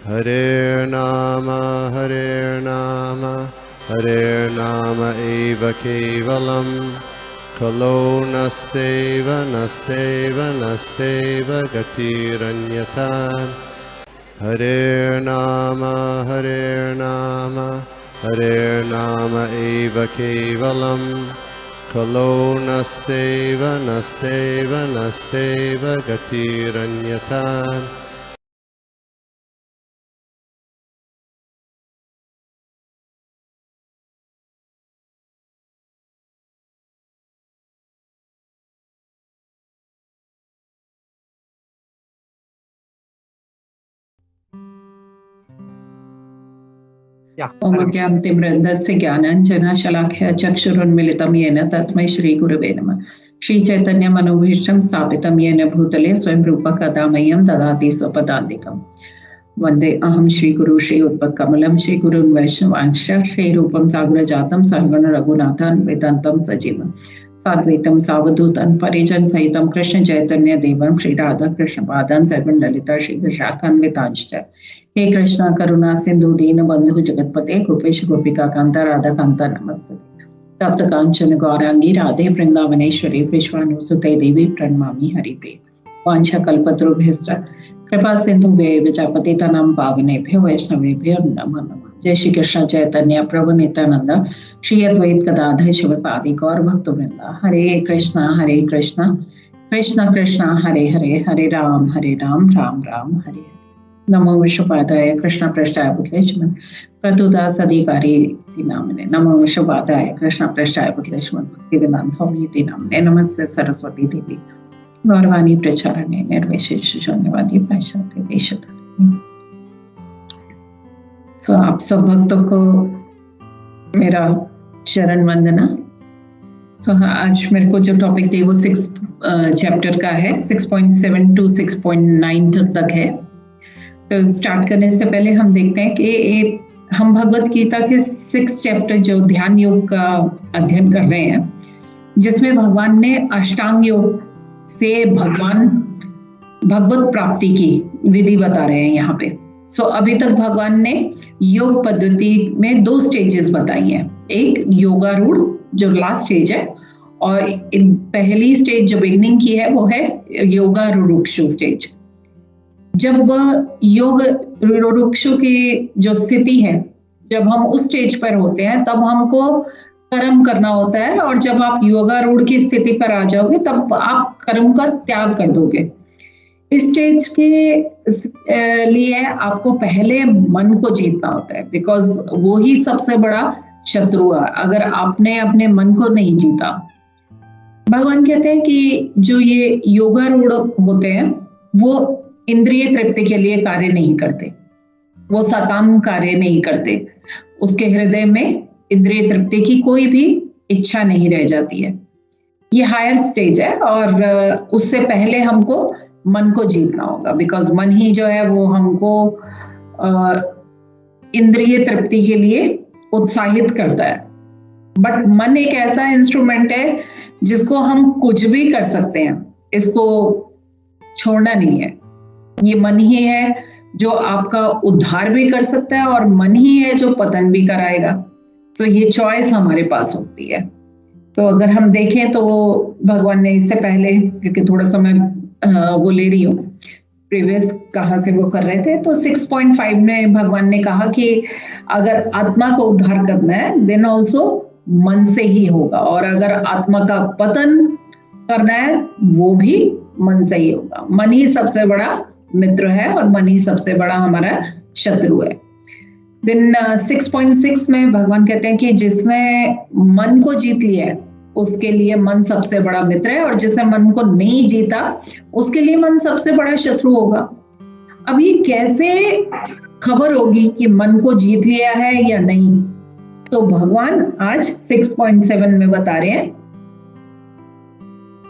Hare Nama eva kevalam kalo nasteva gatiranyata. Hare Nama eva kevalam kalo nasteva gatiranyata. ओमज्ञानतिमिरन्धस्य ज्ञानाञ्जनशलाकया चक्षुरुन्मीलितं येन तस्मै श्रीगुरवे नमः। श्रीचैतन्यमनोभीष्टं स्थापितं येन भूतले स्वयं रूपः कदा मह्यं ददाति स्वपदान्तिकम्। वन्दे अहं श्रीगुरु श्रीयुतपत्कमलं श्रीगुरुन् वैष्णवांश्च श्रीरूपं साग्रजातं सर्वं रघुनाथान्वितं सजीवं साद्वैतं सावधूतं परिजन सहितं कृष्ण चैतन्य देवं श्री राधा कृष्ण पादान् सर्वं ललिता श्री विशाखान्वितांश्च। हे कृष्णा करुणा सिंधु दीन बंधु जगतपते गोपेश गोपिका कांता राधा कांता नमस्ते। तप्त कांचन गौरांगी राधे वृंदावनेश्वरी विश्वानुसुते देवी प्रणमामि हरिप्रिये। वांछा कल्पतरुभ्यश्च कृपा सिंधु पतितानां पावनेभ्यो वैष्णवेभ्यो नमो नमः। जय श्री कृष्ण चैतन्य प्रभु नित्यानंद श्री अद्वैत गदाधर शिवसादि गौर भक्तवृंद। हरे कृष्णा कृष्ण कृष्ण हरे हरे हरे राम राम राम हरे हरे। नमो विष्णुपादाय कृष्ण पृष्ठाय बुद्धलेश्वर प्रतुदास अधिकारी नामने। नमो विष्णुपादाय कृष्ण पृष्ठाय बुद्धलेश्वर भक्तिवेदांत स्वामी नामने। नमस्ते सरस्वती देवी गौरवाणी प्रचारणे निर्विशेष शून्यवादी वैष्णव देशधारिणी। सो आप सब भक्तों को मेरा चरण वंदना। सो आज मेरे को जो टॉपिक दी वो 6 चैप्टर का है, 6.7 to 6.9 तक है। तो स्टार्ट करने से पहले हम देखते हैं कि हम भगवत गीता के 6 चैप्टर जो ध्यान योग का अध्ययन कर रहे हैं, जिसमें भगवान ने अष्टांग योग से भगवत प्राप्ति की विधि बता रहे हैं यहाँ पे। सो अभी तक भगवान ने योग पद्धति में 2 स्टेजेस बताई हैं। एक योगारूढ़ जो लास्ट स्टेज है, और पहली स्टेज जो बिगनिंग की है वो है योगारूढ़ स्टेज। जब योग रुक्षु की जो स्थिति है, जब हम उस स्टेज पर होते हैं तब हमको कर्म करना होता है, और जब आप योगारूढ़ की स्थिति पर आ जाओगे तब आप कर्म का त्याग कर दोगे। इस स्टेज के लिए आपको पहले मन को जीतना होता है, बिकॉज वो ही सबसे बड़ा शत्रु है अगर आपने अपने मन को नहीं जीता। भगवान कहते हैं कि जो ये योगारूढ़ होते हैं वो इंद्रिय तृप्ति के लिए कार्य नहीं करते, वो सकाम कार्य नहीं करते, उसके हृदय में इंद्रिय तृप्ति की कोई भी इच्छा नहीं रह जाती है। ये हायर स्टेज है, और उससे पहले हमको मन को जीतना होगा, बिकॉज मन ही जो है वो हमको इंद्रिय तृप्ति के लिए उत्साहित करता है। बट मन एक ऐसा इंस्ट्रूमेंट है जिसको हम कुछ भी कर सकते हैं, इसको छोड़ना नहीं है। ये मन ही है जो आपका उद्धार भी कर सकता है, और मन ही है जो पतन भी कराएगा। तो ये चॉइस हमारे पास होती है। तो अगर हम देखें तो भगवान ने इससे पहले, क्योंकि थोड़ा समय वो ले रही हूँ, प्रीवियस कहाँ से वो कर रहे थे, तो 6.5 में भगवान ने कहा कि अगर आत्मा को उद्धार करना है देन ऑल्सो मन से ही होगा, और अगर आत्मा का पतन करना है वो भी मन से ही होगा। मन ही सबसे बड़ा मित्र है और मन ही सबसे बड़ा हमारा शत्रु है। देन 6.6 में भगवान कहते हैं कि जिसने मन को जीत लिया है उसके लिए मन सबसे बड़ा मित्र है, और जिसने मन को नहीं जीता उसके लिए मन सबसे बड़ा शत्रु होगा। अब ये कैसे खबर होगी कि मन को जीत लिया है या नहीं? तो भगवान आज 6.7 में बता रहे हैं,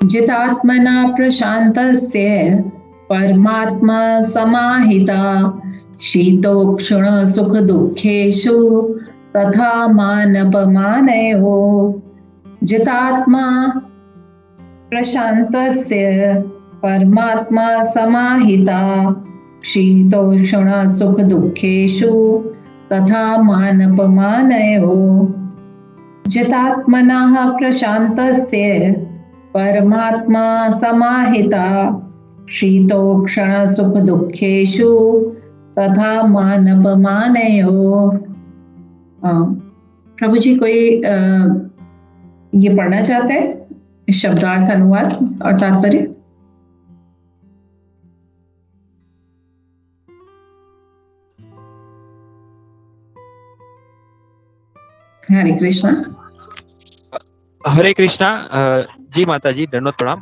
जितात्मना प्रशांतस्य परमात्मा समाहिता शीतोक्षण सुख दुखेषु तथा मानपमानयो। जितात्मा प्रशांतस्य परमात्मा समाहिता शीतोष्ण सुख दुःखेषु तथा मानपमानयो जितात्मनः प्रशान्तस्य परमात्मा समाहिता शीतोक्षण सुख दुःखेषु तथा मानपमानयो। प्रभु जी कोई ये पढ़ना चाहते हैं शब्दार्थ अनुवाद और तात्पर्य? हरे कृष्णा। हरे कृष्णा। जी माता जी दंडवत प्रणाम।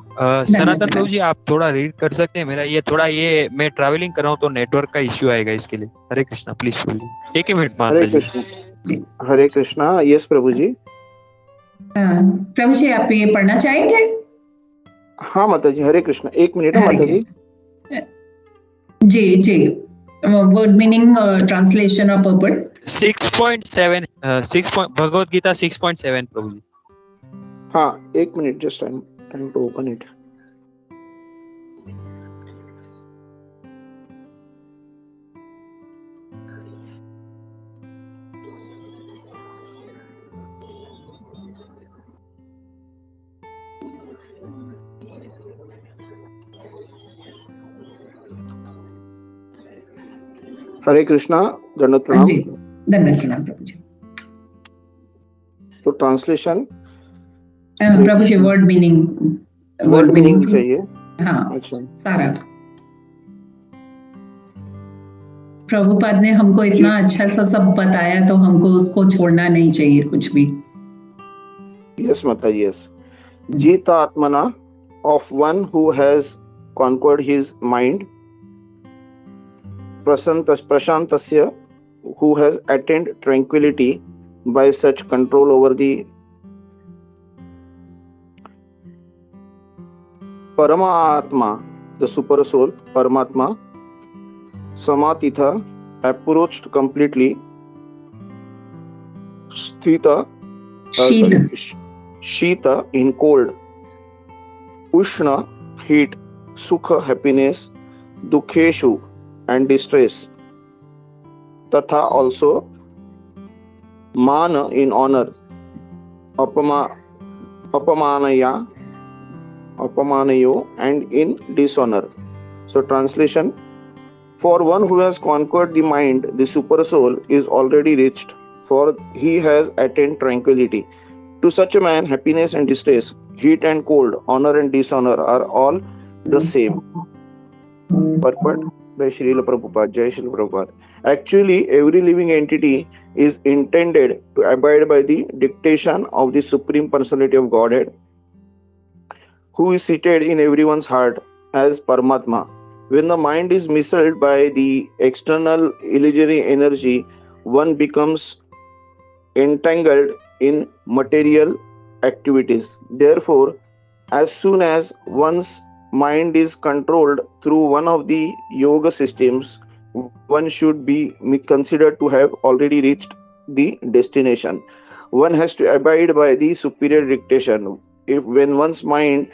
सनातन प्रभु जी आप थोड़ा रीड कर सकते हैं? मेरा ये मैं ट्रैवलिंग कर रहा हूँ तो नेटवर्क का इश्यू आएगा, इसके लिए हरे कृष्णा प्लीज बोलिए। एक ही मिनट माता जी। हरे कृष्णा। यस प्रभु जी। प्रभु जी आप ये पढ़ना चाहेंगे? हाँ माता जी। हरे कृष्णा। एक मिनट माता जी। जी जी। Word meaning translation of purport 6.7 Bhagavad Gita 6.7 प्रभु जी। हाँ एक minute, just I am trying to open it. Hare Krishna. दंडवत प्रणाम। दंडवत प्रणाम प्रभु जी। तो ट्रांसलेशन प्रभु जी वर्ड मीनिंग चाहिए। हाँ अच्छा सारा। प्रभुपाद ने हमको इतना अच्छा सा सब बताया तो हमको उसको छोड़ना नहीं चाहिए कुछ भी। यस माता जी। यस। जीता आत्मना of one who has conquered his mind, prashantasya who has attained tranquility by such control over the Paramatma, the super soul, Paramatma, Samatitha, approached completely, Shita in cold, Ushna heat, Sukha happiness, Dukheshu and distress, Tatha also Mana in honor, Apamanayo and in dishonor. So translation: for one who has conquered the mind, the super soul is already reached, for he has attained tranquility. To such a man, happiness and distress, heat and cold, honor and dishonor are all the same. Purport by Srila Prabhupada. Jai Srila Prabhupada. Actually, every living entity is intended to abide by the dictation of the Supreme Personality of Godhead, who is seated in everyone's heart as Paramatma. When the mind is misled by the external illusory energy, one becomes entangled in material activities. Therefore, as soon as one's mind is controlled through one of the yoga systems, one should be considered to have already reached the destination. One has to abide by the superior dictation. When one's mind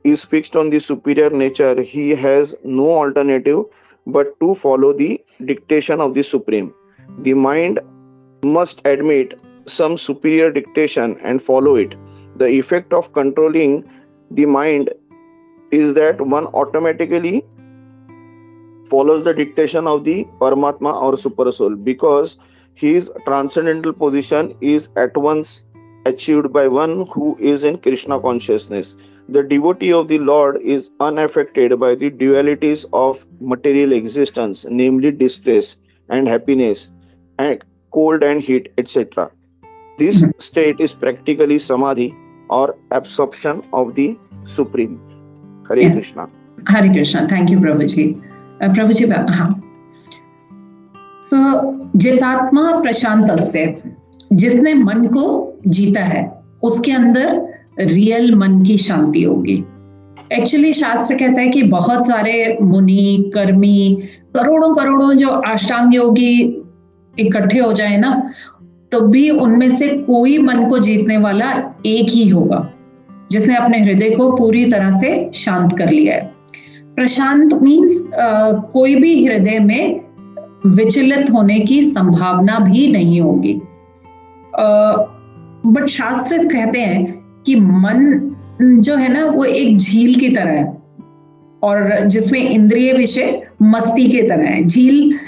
is fixed on the superior nature, he has no alternative but to follow the dictation of the Supreme. The mind must admit some superior dictation and follow it. The effect of controlling the mind is that one automatically follows the dictation of the Paramatma or Super Soul, because his transcendental position is at once achieved by one who is in Krishna consciousness. The devotee of the Lord is unaffected by the dualities of material existence, namely distress and happiness, and cold and heat, etc. This state is practically samadhi or absorption of the Supreme. Hare Krishna. Hare Krishna. Thank you, Prabhuji. Prabhuji, हाँ. So, जितात्मा प्रशांतस्य, जिसने मन को जीता है, उसके अंदर real मन की शांति होगी. एक्चुअली शास्त्र कहता है कि बहुत सारे मुनि, कर्मी, करोड़ों जो अष्टांग योगी इकट्ठे हो जाए ना, तो भी उनमें से कोई मन को जीतने वाला एक ही होगा, जिसने अपने हृदय को पूरी तरह से शांत कर लिया है. प्रशांत मीन्स कोई भी हृदय में विचलित होने की संभावना भी नहीं होगी। बट शास्त्र कहते हैं कि मन जो है ना वो एक झील की तरह है, और जिसमें इंद्रिय विषय मस्ती की तरह है। झील,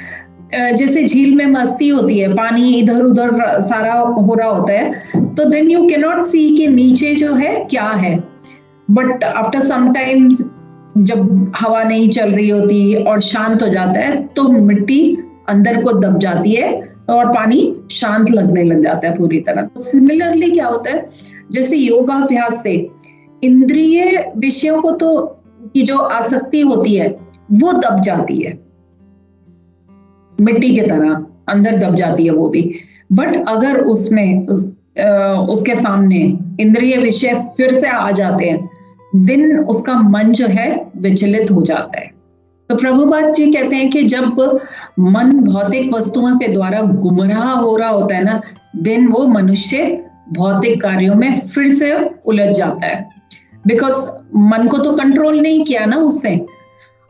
जैसे झील में मस्ती होती है, पानी इधर उधर सारा हो रहा होता है, तो देन यू कैन नॉट सी कि नीचे जो है क्या है। बट आफ्टर सम टाइम्स जब हवा नहीं चल रही होती और शांत हो जाता है तो मिट्टी अंदर को दब जाती है और पानी शांत लगने लग जाता है पूरी तरह। तो सिमिलरली क्या होता है, जैसे योगाभ्यास से इंद्रिय विषयों को तो की जो आसक्ति होती है वो दब जाती है, मिट्टी की तरह अंदर दब जाती है वो भी। बट अगर उसमें उसके सामने इंद्रिय विषय फिर से आ जाते हैं, दिन उसका मन जो है विचलित हो जाता है। तो प्रभुपाद जी कहते हैं कि जब मन भौतिक वस्तुओं के द्वारा गुमराह हो रहा होता है ना, दिन वो मनुष्य भौतिक कार्यों में फिर से उलझ जाता है, बिकॉज मन को तो कंट्रोल नहीं किया ना उससे।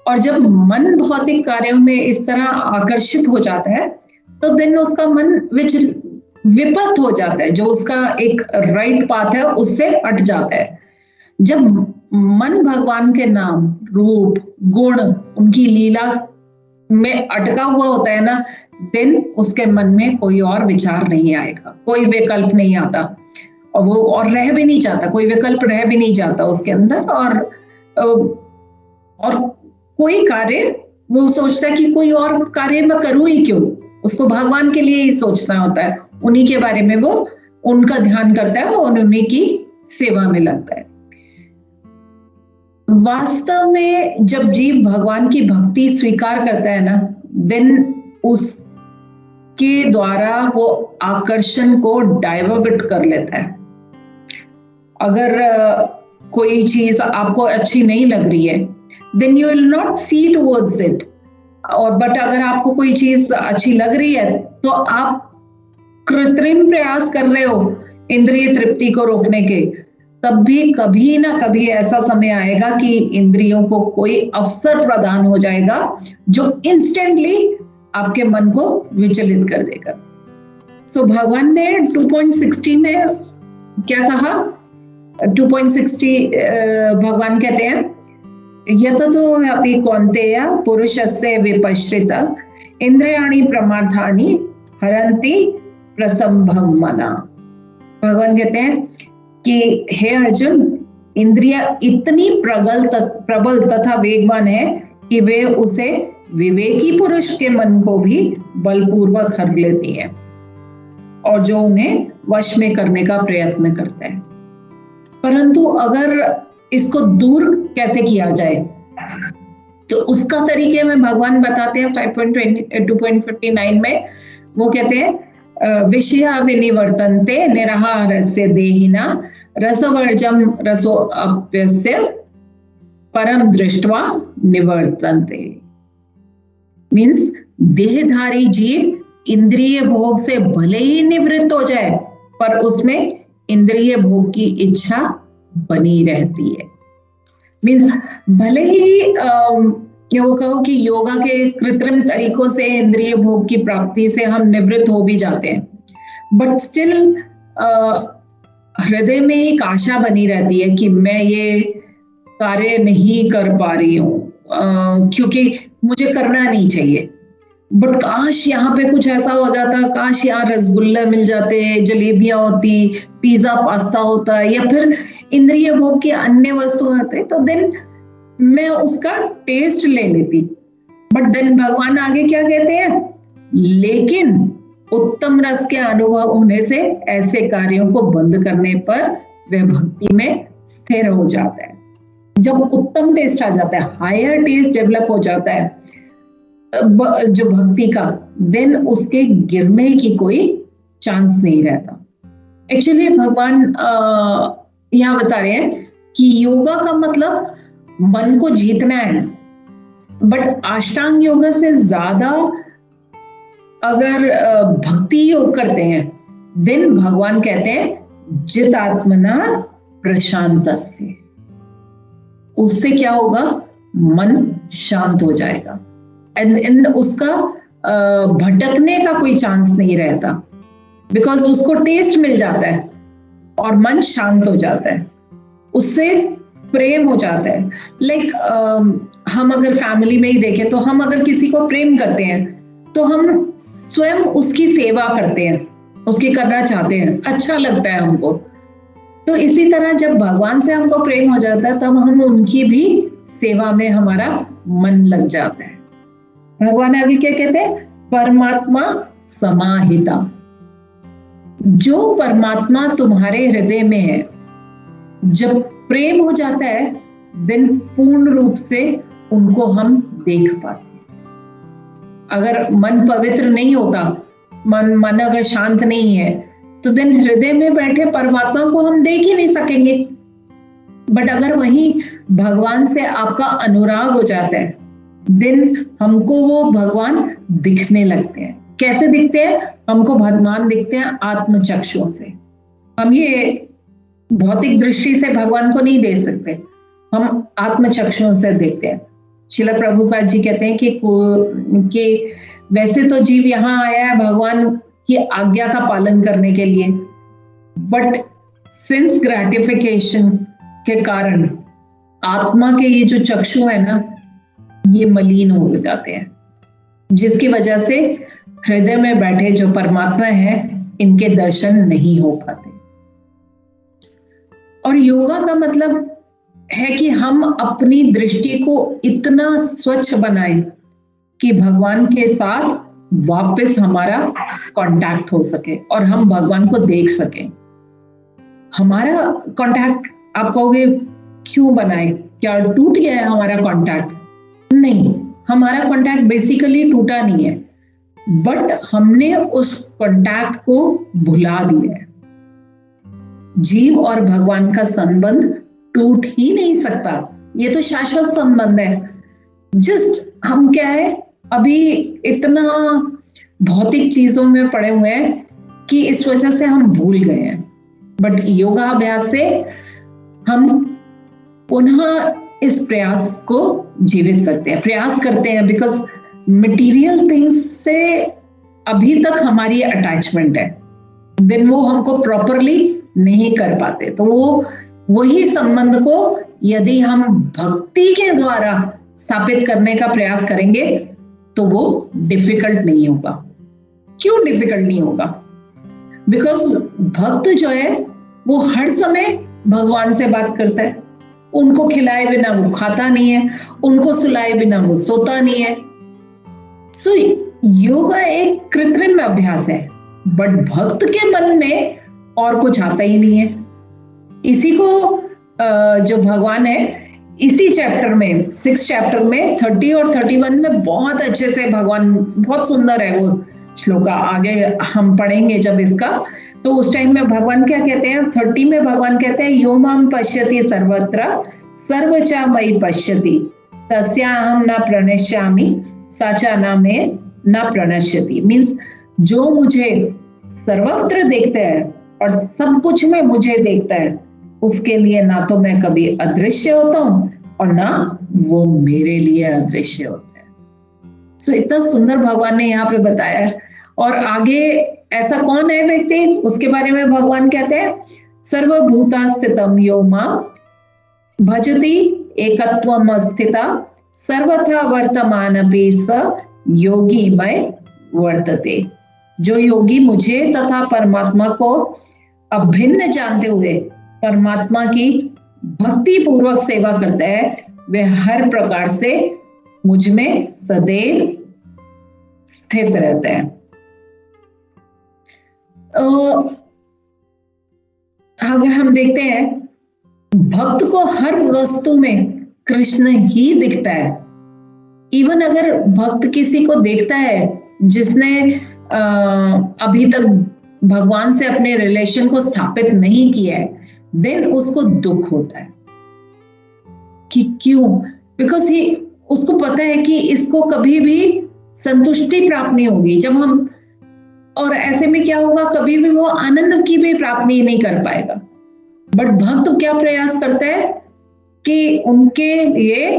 और जब मन भौतिक कार्यों में इस तरह आकर्षित हो जाता है तो दिन उसका मन विपत हो जाता है, जो उसका एक राइट पाथ है उससे हट जाता है। जब मन भगवान के नाम, रूप, गुण, उनकी लीला में अटका हुआ होता है ना, दिन उसके मन में कोई और विचार नहीं आएगा, कोई विकल्प नहीं आता, और वो और रह भी नहीं चाहता, कोई विकल्प रह भी नहीं जाता उसके अंदर। और कोई कार्य वो सोचता है कि कोई और कार्य मैं करूं ही क्यों, उसको भगवान के लिए ही सोचना होता है, उन्हीं के बारे में वो उनका ध्यान करता है और उन्हीं की सेवा में लगता है। वास्तव में जब जीव भगवान की भक्ति स्वीकार करता है ना, देन उसके द्वारा वो आकर्षण को डाइवर्ट कर लेता है। अगर कोई चीज आपको अच्छी नहीं लग रही है, then you will not see towards it. और बट अगर आपको कोई चीज अच्छी लग रही है तो आप कृत्रिम प्रयास कर रहे हो इंद्रिय तृप्ति को रोकने के, तब भी कभी ना कभी ऐसा समय आएगा कि इंद्रियों को कोई अवसर प्रदान हो जाएगा जो इंस्टेंटली आपके मन को विचलित कर देगा। सो भगवान ने 2.60 में क्या कहा? 2.60 भगवान कहते हैं, यततो अपि कौन्तेय पुरुषस्य विपश्रिता इंद्रियाणि प्रमाथानि हरन्ति प्रसंभं मना। भगवान कहते हैं कि हे अर्जुन, इंद्रिया इतनी प्रबल तथा वेगवान है कि वे उसे विवेकी पुरुष के मन को भी बलपूर्वक हर लेती है और जो उन्हें वश में करने का प्रयत्न करता है। परंतु अगर इसको दूर कैसे किया जाए, तो उसका तरीके में भगवान बताते हैं 2.59 में। वो कहते हैं, विषया विनिवर्तन्ते निराहारस्य देहिना रसवर्जम रसोऽप्यस्य परम दृष्ट्वा निवर्तन्ते। मीन्स देहधारी जीव इंद्रिय भोग से भले ही निवृत्त हो जाए, पर उसमें इंद्रिय भोग की इच्छा बनी रहती है। मीन्स भले ही वो कहो कि योगा के कृत्रिम तरीकों से इंद्रिय भोग की प्राप्ति से हम निवृत्त हो भी जाते हैं, बट स्टिल हृदय में एक आशा बनी रहती है कि मैं ये कार्य नहीं कर पा रही हूँ क्योंकि मुझे करना नहीं चाहिए, बट काश यहाँ पे कुछ ऐसा हो जाता, काश यहाँ रसगुल्ला मिल जाते, जलेबियां होती, पिज्जा पास्ता होता, या फिर इंद्रिय भोग की अन्य वस्तु होते, तो देन मैं उसका टेस्ट ले लेती। बट देन भगवान आगे क्या कहते हैं, लेकिन उत्तम रस के अनुभव होने से ऐसे कार्यों को बंद करने पर वह भक्ति में स्थिर हो जाता है। जब उत्तम टेस्ट आ जाता है, हायर टेस्ट डेवलप हो जाता है जो भक्ति का, देन उसके गिरने की कोई चांस नहीं रहता। एक्चुअली भगवान यहाँ बता रहे हैं कि योगा का मतलब मन को जीतना है, बट अष्टांग योगा से ज्यादा अगर भक्ति योग करते हैं, देन भगवान कहते हैं जितात्मना प्रशांतस्य। उससे क्या होगा, मन शांत हो जाएगा एंड उसका भटकने का कोई चांस नहीं रहता, बिकॉज उसको टेस्ट मिल जाता है और मन शांत हो जाता है, उससे प्रेम हो जाता है। लाइक हम अगर फैमिली में ही देखें तो हम अगर किसी को प्रेम करते हैं तो हम स्वयं उसकी सेवा करते हैं, उसकी करना चाहते हैं, अच्छा लगता है हमको। तो इसी तरह जब भगवान से हमको प्रेम हो जाता है तब हम उनकी भी सेवा में हमारा मन लग जाता है। भगवान आगे क्या कहते हैं? परमात्मा समाहिता। जो परमात्मा तुम्हारे हृदय में है, जब प्रेम हो जाता है देन पूर्ण रूप से उनको हम देख पाते हैं। अगर मन पवित्र नहीं होता, मन अगर शांत नहीं है, तो देन हृदय में बैठे परमात्मा को हम देख ही नहीं सकेंगे। बट अगर वही भगवान से आपका अनुराग हो जाता है देन हमको वो भगवान दिखने लगते हैं। कैसे दिखते हैं? हमको भगवान दिखते हैं आत्मचक्षुओं से। हम ये भौतिक दृष्टि से भगवान को नहीं देख सकते, हम आत्मचक्षुओं से देखते हैं। श्रील प्रभुपाद जी कहते हैं कि वैसे तो जीव यहाँ आया है भगवान की आज्ञा का पालन करने के लिए, बट सेंस ग्रेटिफिकेशन के कारण आत्मा के ये जो चक्षु है ना, ये मलिन हो जाते हैं, जिसकी वजह से हृदय में बैठे जो परमात्मा है इनके दर्शन नहीं हो पाते। और योगा का मतलब है कि हम अपनी दृष्टि को इतना स्वच्छ बनाएं कि भगवान के साथ वापस हमारा कांटेक्ट हो सके और हम भगवान को देख सकें। हमारा कांटेक्ट, आप कहोगे क्यों बनाए, क्या टूट गया है हमारा कांटेक्ट? नहीं, हमारा कांटेक्ट बेसिकली टूटा नहीं है, बट हमने उस कांटेक्ट को भुला दिया है। जीव और भगवान का संबंध टूट ही नहीं सकता, ये तो शाश्वत संबंध है। जस्ट हम क्या है, अभी इतना भौतिक चीजों में पड़े हुए हैं कि इस वजह से हम भूल गए हैं। बट योगा अभ्यास से हम पुनः इस प्रयास को जीवित करते हैं, प्रयास करते हैं, बिकॉज मटेरियल थिंग्स से अभी तक हमारी अटैचमेंट है, देन वो हमको प्रॉपरली नहीं कर पाते। तो वो वही संबंध को यदि हम भक्ति के द्वारा स्थापित करने का प्रयास करेंगे तो वो डिफिकल्ट नहीं होगा। क्यों डिफिकल्ट नहीं होगा? बिकॉज भक्त जो है वो हर समय भगवान से बात करता है। उनको खिलाए बिना वो खाता नहीं है, उनको सुलाए बिना वो सोता नहीं है। सो योगा एक कृत्रिम अभ्यास है, बट भक्त के मन में और कुछ आता ही नहीं है। इसी को जो भगवान है इसी चैप्टर में 6 चैप्टर में 30 और 31 में बहुत अच्छे से भगवान, बहुत सुंदर है वो श्लोका, आगे हम पढ़ेंगे जब इसका, तो उस टाइम में भगवान क्या कहते हैं? 30 में भगवान कहते हैं यो माम पश्यति सर्वत्र सर्वचा मयि पश्यति तस्याहम न प्रणश्यामि साचा न मे न प्रणश्यति। मीन्स जो मुझे सर्वत्र देखता है और सब कुछ में मुझे देखता है, उसके लिए ना तो मैं कभी अदृश्य होता हूं और ना वो मेरे लिए अदृश्य होता है। सो इतना सुंदर भगवान ने यहाँ पे बताया है। और आगे ऐसा कौन है व्यक्ति, उसके बारे में भगवान कहते हैं सर्वभूता स्थितम यो मां भजति एकत्वम स्थिता सर्वथा वर्तमानपि स योगी मय वर्तते। जो योगी मुझे तथा परमात्मा को अभिन्न जानते हुए परमात्मा की भक्ति पूर्वक सेवा करता है, वह हर प्रकार से मुझ में सदैव स्थित रहता है। अगर हम देखते हैं भक्त को हर वस्तु में कृष्ण ही दिखता है। इवन अगर भक्त किसी को देखता है जिसने अभी तक भगवान से अपने रिलेशन को स्थापित नहीं किया है, देन उसको दुख होता है कि क्यों? बिकॉज उसको पता है कि इसको कभी भी संतुष्टि प्राप्त नहीं होगी जब हम, और ऐसे में क्या होगा, कभी भी वो आनंद की भी प्राप्ति नहीं कर पाएगा। बट भक्त क्या प्रयास करता है कि उनके लिए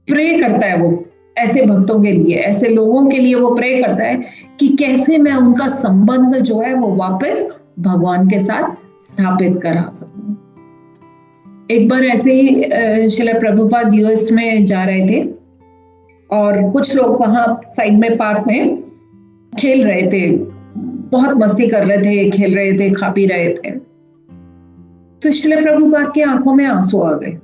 प्रे करता है, वो ऐसे भक्तों के लिए, ऐसे लोगों के लिए वो प्रे करता है कि कैसे मैं उनका संबंध जो है वो वापस भगवान के साथ स्थापित करा सकूं। एक बार ऐसे ही श्रील प्रभुपाद यूएस में जा रहे थे और कुछ लोग वहां साइड में पार्क में खेल रहे थे, बहुत मस्ती कर रहे थे, खेल रहे थे, खा पी रहे थे। तो श्रील प्रभुपाद की आंखों में आंसू आ गए।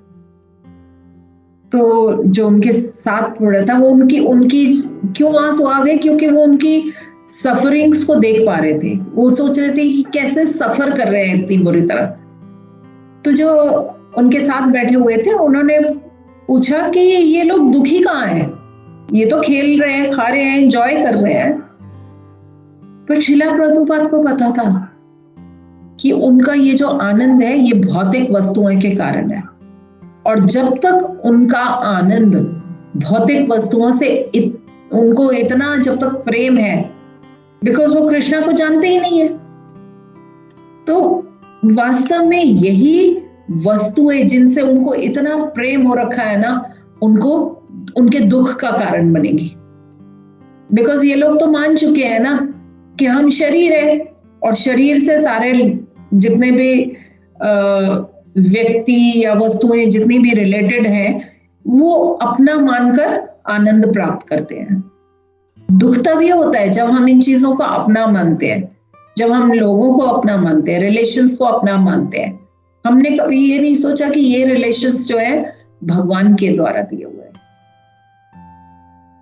तो जो उनके साथ पड़ा था वो उनकी क्यों आंसू आ गए? क्योंकि वो उनकी सफरिंग्स को देख पा रहे थे। वो सोच रहे थे कि कैसे सफर कर रहे हैं इतनी बुरी तरह। तो जो उनके साथ बैठे हुए थे उन्होंने पूछा कि ये लोग दुखी कहाँ हैं? ये तो खेल रहे हैं, खा रहे हैं, एंजॉय कर रहे हैं। पर श्रील प्रभुपाद को पता था कि उनका ये जो आनंद है ये भौतिक वस्तुओं के कारण है, और जब तक उनका आनंद भौतिक वस्तुओं से उनको इतना जब तक प्रेम है, बिकॉज वो कृष्णा को जानते ही नहीं है, तो वास्तव में यही वस्तुएं जिनसे उनको इतना प्रेम हो रखा है ना, उनको उनके दुख का कारण बनेगी। बिकॉज ये लोग तो मान चुके हैं ना कि हम शरीर है, और शरीर से सारे जितने भी व्यक्ति या वस्तुएं जितनी भी रिलेटेड हैं वो अपना मानकर आनंद प्राप्त करते हैं। दुख तभी होता है जब हम इन चीजों को अपना मानते हैं, जब हम लोगों को अपना मानते हैं, रिलेशंस को अपना मानते हैं। हमने कभी ये नहीं सोचा कि ये रिलेशंस जो है भगवान के द्वारा दिए हुए हैं।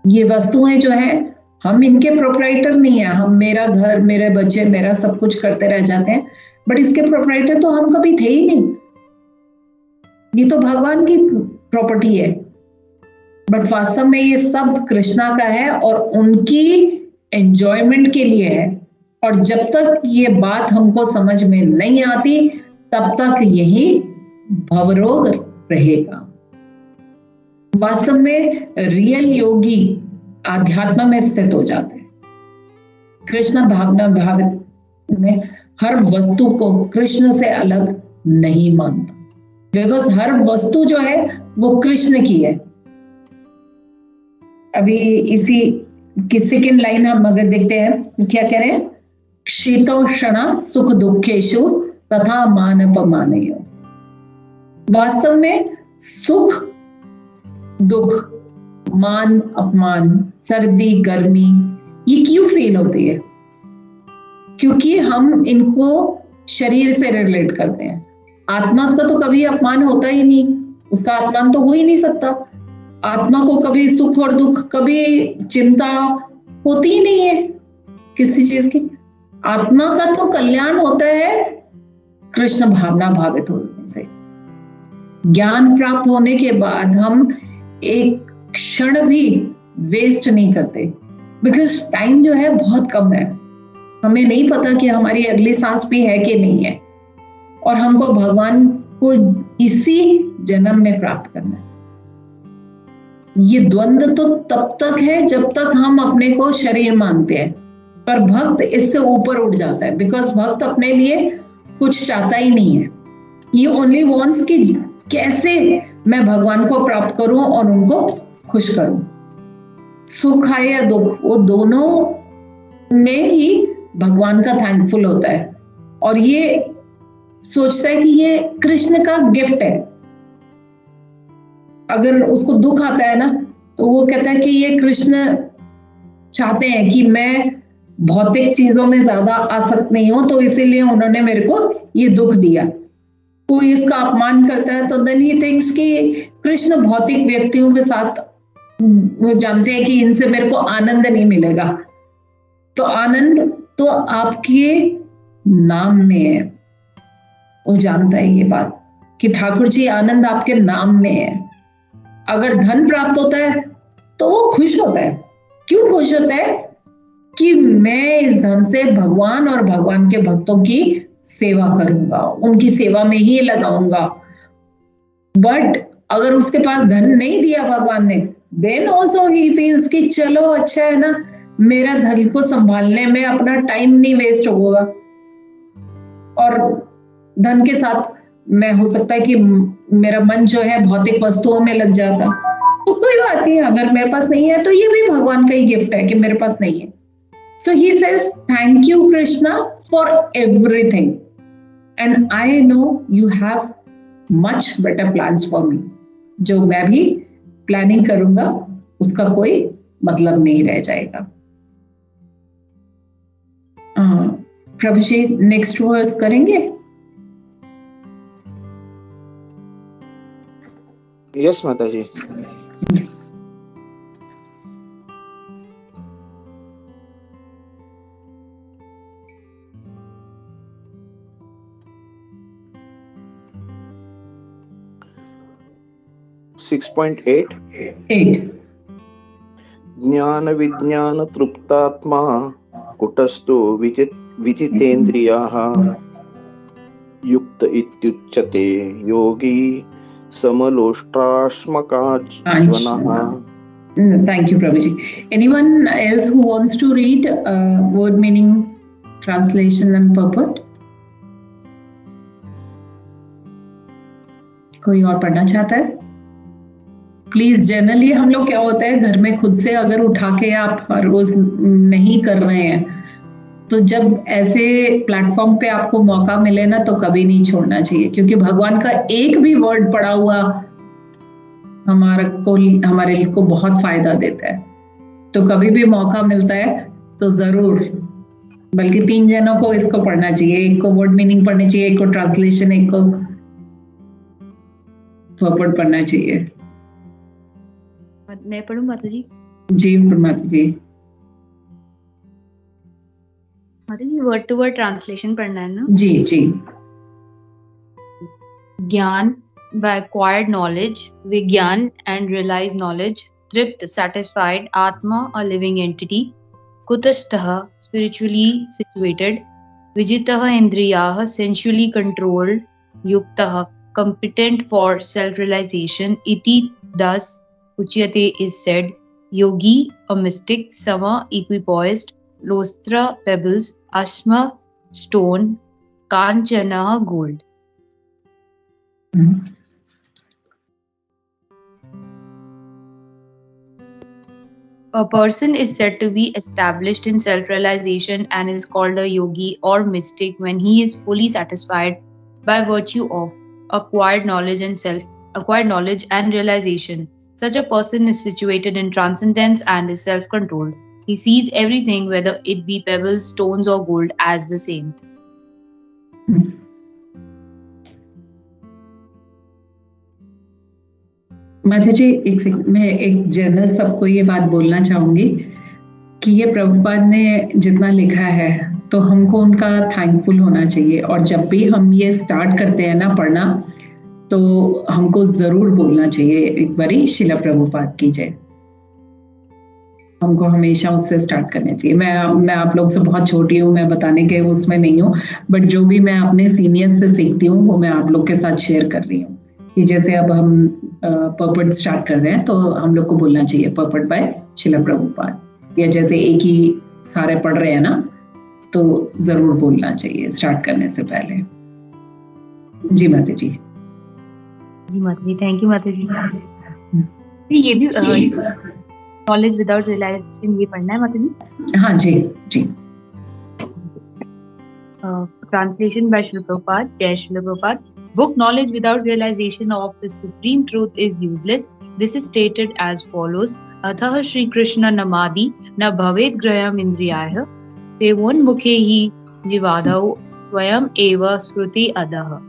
ये वस्तुएं जो है हम इनके प्रोप्राइटर नहीं है। हम मेरा घर, मेरे बच्चे, मेरा सब कुछ करते रह जाते हैं, बट इसके प्रोप्राइटर तो हम कभी थे ही नहीं। ये तो भगवान की प्रॉपर्टी है, बट वास्तव में ये सब कृष्णा का है और उनकी एंजॉयमेंट के लिए है। और जब तक ये बात हमको समझ में नहीं आती तब तक यही भवरोग रहेगा। वास्तव में रियल योगी आध्यात्म में स्थित हो जाते हैं। कृष्ण भावना भावित में हर वस्तु को कृष्ण से अलग नहीं मानता, बिकॉज हर वस्तु जो है वो कृष्ण की है। अभी इसी की सेकंड लाइन हम अगर देखते हैं तो क्या कह रहे हैं? शीतोषणा सुख दुखेशु तथा मान अपमानयो। वास्तव में सुख दुख, मान अपमान, सर्दी गर्मी ये क्यों फील होती है? क्योंकि हम इनको शरीर से रिलेट करते हैं। आत्मा का तो कभी अपमान होता ही नहीं, उसका अपमान तो हो ही नहीं सकता। आत्मा को कभी सुख और दुख, कभी चिंता होती ही नहीं है किसी चीज की। आत्मा का तो कल्याण होता है कृष्ण भावना भावित होने से। ज्ञान प्राप्त होने के बाद हम एक क्षण भी वेस्ट नहीं करते, बिकॉज टाइम जो है बहुत कम है। हमें नहीं पता कि हमारी अगली सांस भी है कि नहीं है, और हमको भगवान को इसी जन्म में प्राप्त करना है। ये द्वंद्व तो तब तक है जब तक हम अपने को शरीर मानते हैं, पर भक्त इससे ऊपर उठ जाता है, बिकॉज भक्त अपने लिए कुछ चाहता ही नहीं है। ये ओनली वॉन्ट्स कि कैसे मैं भगवान को प्राप्त करूं और उनको खुश करूं। सुख आए या दुख, वो दोनों में ही भगवान का थैंकफुल होता है, और ये सोचता है कि ये कृष्ण का गिफ्ट है। अगर उसको दुख आता है ना तो वो कहता है कि ये कृष्ण चाहते हैं कि मैं भौतिक चीजों में ज्यादा आसक्त नहीं हूं, तो इसीलिए उन्होंने मेरे को ये दुख दिया। कोई इसका अपमान करता है तो देन ही थिंक्स कि कृष्ण भौतिक व्यक्तियों के साथ, वो जानते हैं कि इनसे मेरे को आनंद नहीं मिलेगा। तो आनंद तो आपके नाम में है। वो जानता है ये बात कि ठाकुर जी आनंद आपके नाम में है। अगर धन प्राप्त होता है तो वो खुश होता है। क्यों खुश होता है? कि मैं इस धन से भगवान और भगवान के भक्तों की सेवा करूंगा, उनकी सेवा में ही लगाऊंगा। बट अगर उसके पास धन नहीं दिया भगवान ने, देन ऑल्सो ही फील्स कि चलो अच्छा है ना, मेरा धन को संभालने में अपना टाइम नहीं वेस्ट होगा, और धन के साथ मैं हो सकता है कि मेरा मन जो है भौतिक वस्तुओं में लग जाता, तो कोई बात नहीं, अगर मेरे पास नहीं है तो ये भी भगवान का ही गिफ्ट है कि मेरे पास नहीं है. So he says, thank you Krishna for everything, and I know you have much better plans for me. जो मैं भी प्लानिंग करूंगा उसका कोई मतलब नहीं रह जाएगा. प्रभु जी नेक्स्ट वर्स करेंगे. यस माता जी. Six point eight. ज्ञान विज्ञान तृप्तात्मा कुटस्थो विजितेन्द्रियाः युक्त इत्युच्यते योगी समलोष्टाश्मकाज्वनः. Thank you, Prabhuji. Anyone else who wants to read word meaning, translation and purport? कोई और पढ़ना चाहता है? प्लीज. जनरली हम लोग क्या होता है घर में खुद से अगर उठा के आप रोज नहीं कर रहे हैं, तो जब ऐसे प्लेटफॉर्म पे आपको मौका मिले ना तो कभी नहीं छोड़ना चाहिए, क्योंकि भगवान का एक भी वर्ड पढ़ा हुआ हमारे को बहुत फायदा देता है. तो कभी भी मौका मिलता है तो जरूर, बल्कि 3 जनों को इसको पढ़ना चाहिए. एक को वर्ड मीनिंग पढ़नी चाहिए, एक को ट्रांसलेशन, एक को पॉपर्ट पढ़ना चाहिए. मैं पढ़ूं माता जी? जी माता जी. माता जी वर्ड टू वर्ड ट्रांसलेशन पढ़ना है ना? जी जी. ज्ञान by acquired knowledge, vigyan and realized knowledge, tript satisfied, atma a living entity, kutastah spiritually situated, vijitah indriyah sensually controlled, yuktah competent for self realization, iti thus uchyate is said, yogi a mystic, sama equipoised, lostra pebbles, ashma stone, kanchana gold. A person is said to be established in self-realization and is called a yogi or mystic when he is fully satisfied by virtue of acquired knowledge and realization. Such a person is situated in transcendence and is self-controlled. He sees everything, whether it be pebbles, stones or gold, as the same. माता जी एक second, मैं एक general सबको ये बात बोलना चाहूंगी कि ये प्रभुपाद ने जितना लिखा है तो हमको उनका थैंकफुल होना चाहिए. और जब भी हम ये स्टार्ट करते हैं ना पढ़ना, तो हमको जरूर बोलना चाहिए एक बारी शिला प्रभुपाद की जय. हमको हमेशा उससे स्टार्ट करना चाहिए. मैं आप लोग से बहुत छोटी हूँ, मैं बताने के उसमें नहीं हूँ, बट जो भी मैं अपने सीनियर्स से सीखती हूँ वो मैं आप लोग के साथ शेयर कर रही हूँ. कि जैसे अब हम पर्पट स्टार्ट कर रहे हैं तो हम लोग को बोलना चाहिए पर्पट बाय शिला प्रभुपाद, या जैसे एक ही सारे पढ़ रहे हैं ना तो जरूर बोलना चाहिए स्टार्ट करने से पहले. जी माता जी. जी माता जी, थैंक यू माता जी. ये भी नॉलेज विदाउट रियलाइजेशन ये पढ़ना है माता जी? हाँ जी जी. Translation by Srila Prabhupada. Jai Srila Prabhupada. Book knowledge without realization of the supreme truth is useless. This is stated as follows: Atah Shri Krishna namadi na bhavet graham indriyah sevon mukhe hi jivadau swayam eva smruti adah.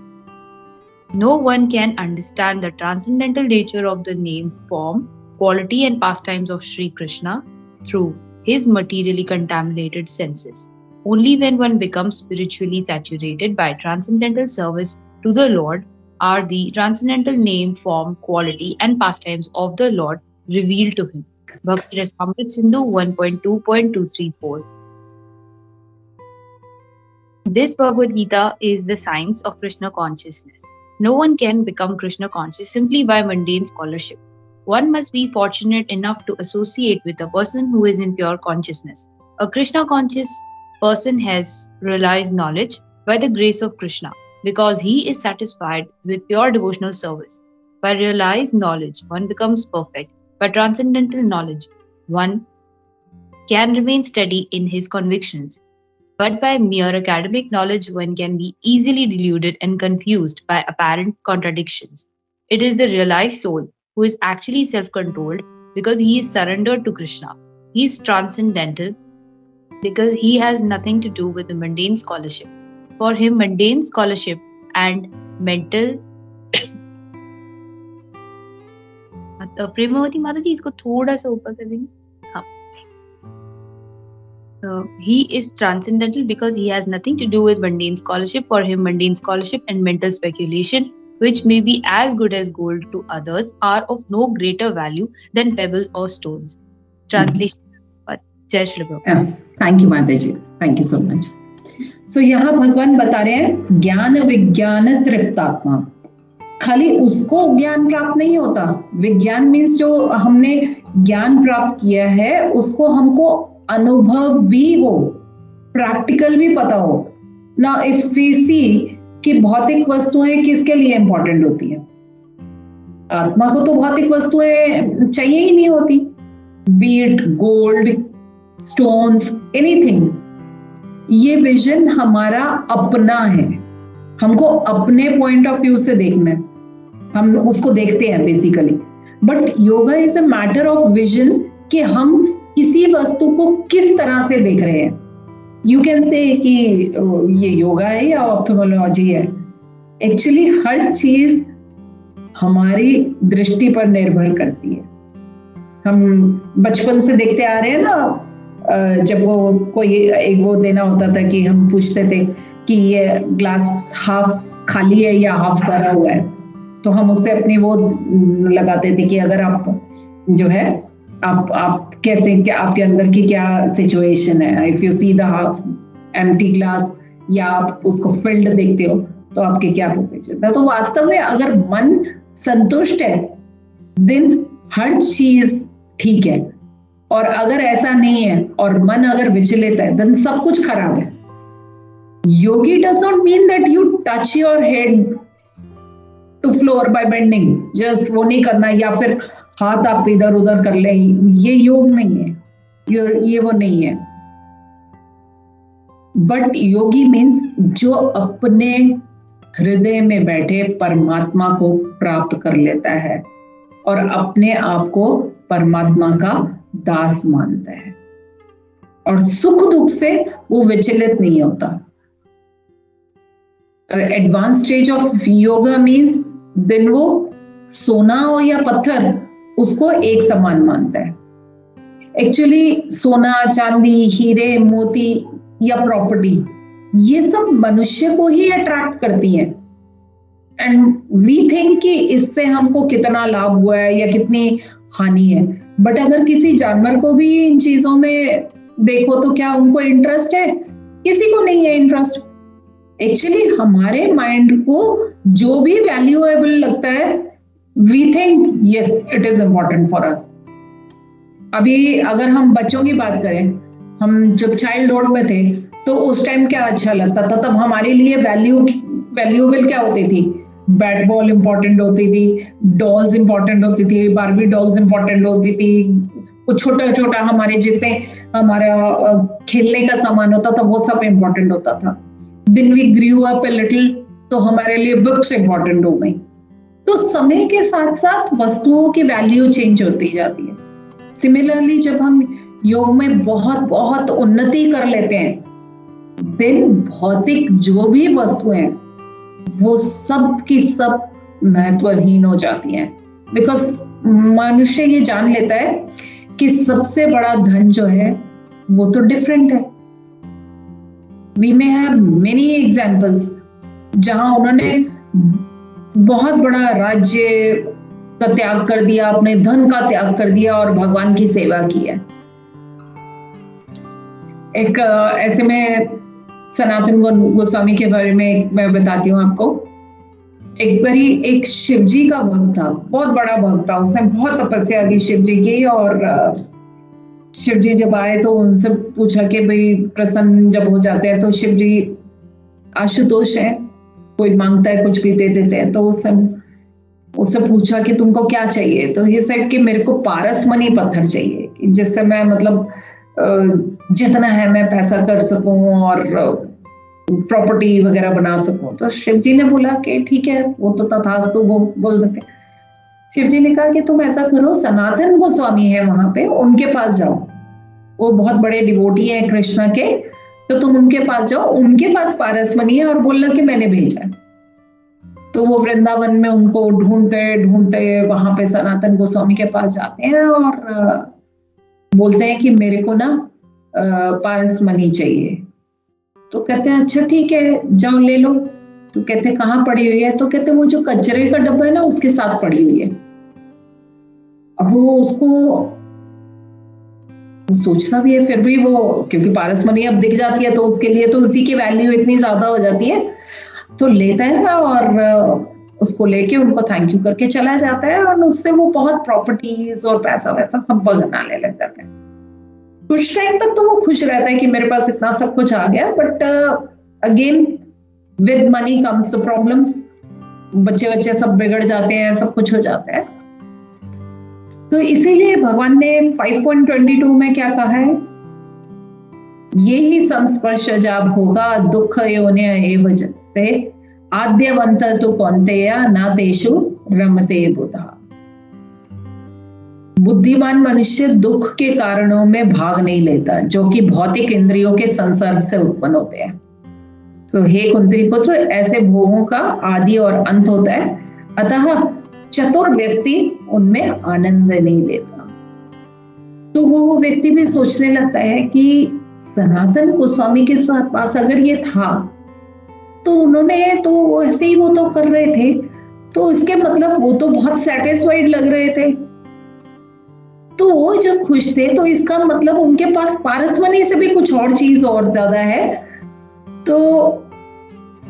No one can understand the transcendental nature of the name, form, quality and pastimes of Shri Krishna through his materially contaminated senses. Only when one becomes spiritually saturated by transcendental service to the Lord are the transcendental name, form, quality and pastimes of the Lord revealed to him. Bhakti Rasamrita Sindhu 1.2.234. This Bhagavad Gita is the science of Krishna consciousness. No one can become Krishna conscious simply by mundane scholarship. One must be fortunate enough to associate with a person who is in pure consciousness. A Krishna conscious person has realized knowledge by the grace of Krishna. because he is satisfied with pure devotional service. By realized knowledge, one becomes perfect. By transcendental knowledge, one can remain steady in his convictions. But by mere academic knowledge, one can be easily deluded and confused by apparent contradictions. It is the realized soul who is actually self controlled because he is surrendered to Krishna. He is transcendental because he has nothing to do with the mundane scholarship. For him, mundane scholarship and mental Premawati माता जी इसको थोड़ा सा ऊपर कर देंगे. हाँ. He is transcendental because he has nothing to do with mundane scholarship. For him, mundane scholarship and mental speculation, which may be as good as gold to others, are of no greater value than pebbles or stones. Translation. जय Shri Prabhupada. Thank you माता जी, thank you so much. सो यहाँ भगवान बता रहे हैं ज्ञान विज्ञान तृप्तात्मा. खाली उसको ज्ञान प्राप्त नहीं होता. विज्ञान मीन्स जो हमने ज्ञान प्राप्त किया है उसको हमको अनुभव भी हो, प्रैक्टिकल भी पता हो ना. इफ वी सी कि भौतिक वस्तुएं किसके लिए इंपॉर्टेंट होती है, आत्मा को तो भौतिक वस्तुएं चाहिए ही नहीं होती. B it gold, stones, anything. ये विजन हमारा अपना है, हमको अपने पॉइंट ऑफ व्यू से देखना है, हम उसको देखते हैं basically. But yoga is a matter of vision कि हम किसी वस्तु को किस तरह से देख रहे हैं. यू कैन से कि ये योगा है या ऑप्थेल्मोलॉजी है. एक्चुअली हर चीज हमारी दृष्टि पर निर्भर करती है. हम बचपन से देखते आ रहे हैं ना, जब वो कोई एक वो देना होता था कि हम पूछते थे कि ये ग्लास हाफ खाली है या हाफ भरा हुआ है, तो हम उससे अपनी वो लगाते थे कि अगर आप जो है आप कैसे, क्या आपके अंदर की क्या सिचुएशन है. If you see the half empty glass या आप उसको फिल्ड देखते हो तो आपके क्या पोजीशन है. तो वास्तव में अगर मन संतुष्ट है देन हर चीज ठीक है, और अगर ऐसा नहीं है और मन अगर विचलित है देन सब कुछ खराब है. Yogi does not mean that you touch your head to floor by bending, just वो नहीं करना, या फिर हाथ आप इधर उधर कर ले. ये योग नहीं है, ये वो नहीं है. बट योगी मीन्स जो अपने हृदय में बैठे परमात्मा को प्राप्त कर लेता है और अपने आप को परमात्मा का दास मानता है और सुख दुख से वो विचलित नहीं होता. Advance stage of yoga means दिन वो सोना हो या पत्थर उसको एक समान मानता है. एक्चुअली सोना, चांदी, हीरे, मोती या प्रॉपर्टी ये सब मनुष्य को ही अट्रैक्ट करती हैं. एंड वी थिंक कि इससे हमको कितना लाभ हुआ है या कितनी हानि है. बट अगर किसी जानवर को भी इन चीजों में देखो तो क्या उनको इंटरेस्ट है? किसी को नहीं है इंटरेस्ट. एक्चुअली हमारे माइंड को जो भी वैल्यूएबल लगता है we think yes it is important for us. अभी अगर हम बच्चों की बात करें, हम जब चाइल्डहुड में थे तो उस टाइम क्या अच्छा लगता था, तब हमारे लिए वैल्यूएबल क्या होती थी? बैट बॉल इंपॉर्टेंट होती थी, डॉल्स इंपॉर्टेंट होती थी, बारबी डॉल्स इंपॉर्टेंट होती थी, कुछ छोटा छोटा हमारे जितने हमारा खेलने का सामान होता था वो सब इंपॉर्टेंट होता था. Then we grew up a little तो हमारे लिए बुक्स इंपॉर्टेंट हो गई. तो समय के साथ साथ वस्तुओं की वैल्यू चेंज होती जाती है. सिमिलरली जब हम योग में बहुत बहुत उन्नति कर लेते हैं देन भौतिक जो भी वस्तुएं हैं वो सब की सब महत्वहीन हो जाती हैं. बिकॉज मनुष्य ये जान लेता है कि सबसे बड़ा धन जो है वो तो डिफरेंट है. We may have many examples जहां उन्होंने बहुत बड़ा राज्य का त्याग कर दिया, अपने धन का त्याग कर दिया और भगवान की सेवा की है. एक ऐसे में सनातन गोस्वामी के बारे में मैं बताती हूँ आपको. एक बारी एक शिवजी का भक्त था, बहुत बड़ा भक्त था, उसने बहुत तपस्या की शिवजी की. और शिवजी जब आए तो उनसे पूछा कि भाई प्रसन्न जब हो जाते हैं तो शिवजी आशुतोष है कोई मांगता है कुछ भी दे देते हैं। तो उससे पूछा कि तुमको क्या चाहिए, तो ये सेड कि मेरे को पारसमणि पत्थर चाहिए, जिससे मैं मतलब जितना है मैं पैसा कर सकूं और प्रॉपर्टी वगैरह बना सकूं। तो शिव जी ने बोला कि ठीक है, वो तो तथास्तु वो बोल देते। शिव जी ने कहा कि तुम ऐसा करो, सनातन गोस्वामी है वहां पे, उनके पास जाओ, वो बहुत बड़े डिवोटी है कृष्ण के, तो तुम उनके पास जाओ, उनके पास पारसमणि है और बोलना कि मैंने भेजा है। तो वो वृंदावन में उनको ढूंढते ढूंढते वहां पे सनातन गोस्वामी के पास जाते हैं और बोलते हैं कि मेरे को ना पारसमणि चाहिए। तो कहते हैं अच्छा ठीक है, जाओ ले लो। तो कहते कहाँ पड़ी हुई है? तो कहते वो जो कचरे का डब्बा है ना उसके साथ पड़ी हुई है। अब वो उसको सोचता भी है, फिर भी वो, क्योंकि पारसमणि अब दिख जाती है तो उसके लिए तो उसी की वैल्यू इतनी ज्यादा हो जाती है, तो लेता है और उसको लेके उनको थैंक यू करके चला जाता है और उससे वो बहुत प्रॉपर्टीज और पैसा वैसा सब बनाने लग जाते हैं। कुछ टाइम तक तो वो खुश रहता है कि मेरे पास इतना सब कुछ आ गया, but again with money comes the problems. बच्चे सब बिगड़ जाते हैं, सब कुछ हो जाता है। तो इसीलिए भगवान ने 5.22 में क्या कहा है, ये ही संस्पर्श जब होगा दुख योन्य एव जते आद्यवंत तो कौन्तेय ना तेषु रमते बुधा। बुद्धिमान मनुष्य दुख के कारणों में भाग नहीं लेता, जो कि भौतिक इंद्रियों के संसर्ग से उत्पन्न होते हैं। तो हे कुंती पुत्र, ऐसे भोगों का आदि और अंत होता है, अतः चतुर व्यक्ति उनमें आनंद नहीं लेता। तो वो व्यक्ति भी सोचने लगता है कि सनातन गोस्वामी के साथ पास अगर ये था तो उन्होंने तो ऐसे ही वो तो कर रहे थे, तो इसके मतलब वो तो बहुत सेटिस्फाइड लग रहे थे, तो वो जब खुश थे तो इसका मतलब उनके पास पारसमणि से भी कुछ और चीज और ज्यादा है। तो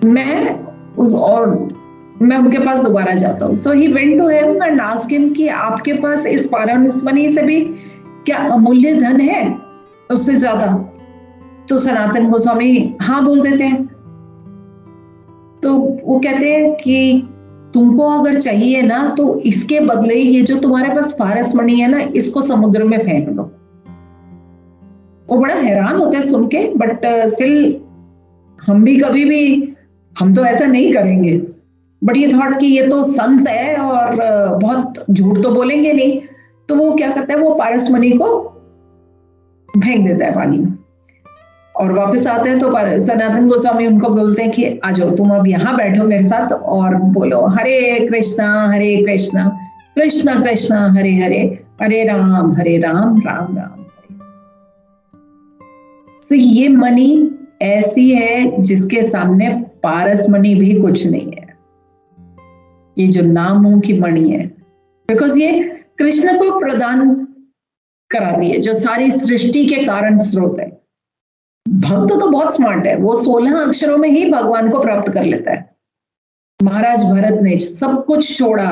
मैं उनके पास दोबारा जाता हूँ। So he went to him and asked him कि आपके पास इस पारसमणि से भी क्या अमूल्य धन है, उससे ज्यादा? तो सनातन गोस्वामी हाँ बोल देते हैं। तो वो कहते हैं कि तुमको अगर चाहिए ना तो इसके बदले ये जो तुम्हारे पास पारसमणि है ना, इसको समुद्र में फेंक दो। वो बड़ा हैरान होते हैं सुन के, बट स्टिल हम तो ऐसा नहीं करेंगे। बट ये थॉट कि ये तो संत है और बहुत झूठ तो बोलेंगे नहीं, तो वो क्या करता है, वो पारसमणि को फेंक देता है पानी में। और वापस आते हैं तो सनातन गोस्वामी उनको बोलते हैं कि आ जाओ, तुम अब यहाँ बैठो मेरे साथ और बोलो हरे कृष्णा कृष्ण कृष्ण हरे हरे, हरे राम राम राम हरे। तो ये मणि ऐसी है जिसके सामने पारसमणि भी कुछ नहीं है। ये जो नामों की मणि है, बिकॉज ये कृष्ण को प्रदान कराती है, जो सारी सृष्टि के कारण स्रोत है। भक्त तो बहुत स्मार्ट है, वो 16 अक्षरों में ही भगवान को प्राप्त कर लेता है। महाराज भरत ने सब कुछ छोड़ा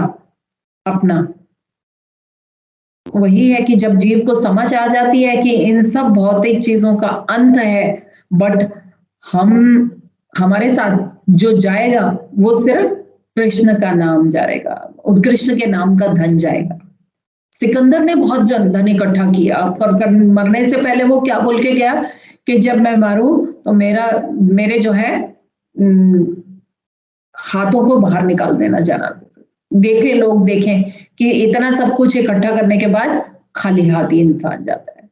अपना। वही है कि जब जीव को समझ आ जाती है कि इन सब भौतिक चीजों का अंत है, बट हमारे साथ जो जाएगा वो सिर्फ कृष्ण का नाम जाएगा, कृष्ण के नाम का धन जाएगा। सिकंदर ने बहुत धन इकट्ठा किया, मरने से पहले वो क्या बोल के गया कि जब मैं मरूं तो मेरे जो है हाथों को बाहर निकाल देना, जाना लोग देखें कि इतना सब कुछ इकट्ठा करने के बाद खाली हाथ ही इंसान जाता है।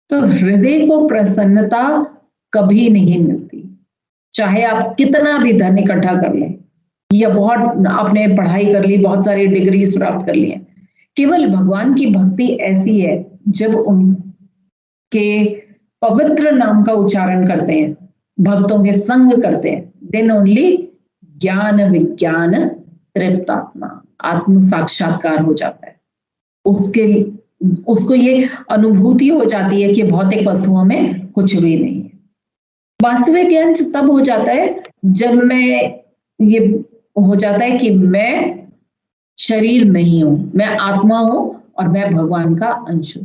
तो हृदय को प्रसन्नता कभी नहीं मिलती, चाहे आप कितना भी धन इकट्ठा कर लें या बहुत आपने पढ़ाई कर ली, बहुत सारी डिग्रीज प्राप्त कर ली हैं। केवल भगवान की भक्ति ऐसी है जब उनके पवित्र नाम का उच्चारण करते हैं, भक्तों के संग करते हैं, देन ओनली ज्ञान विज्ञान तृप्तात्मा, आत्म साक्षात्कार हो जाता है। उसको ये अनुभूति हो जाती है कि भौतिक वस्तुओं में कुछ भी नहीं है। वास्तविक ज्ञान तब हो जाता है जब ये हो जाता है कि मैं शरीर नहीं हूं, मैं आत्मा हूं और मैं भगवान का अंश हूं,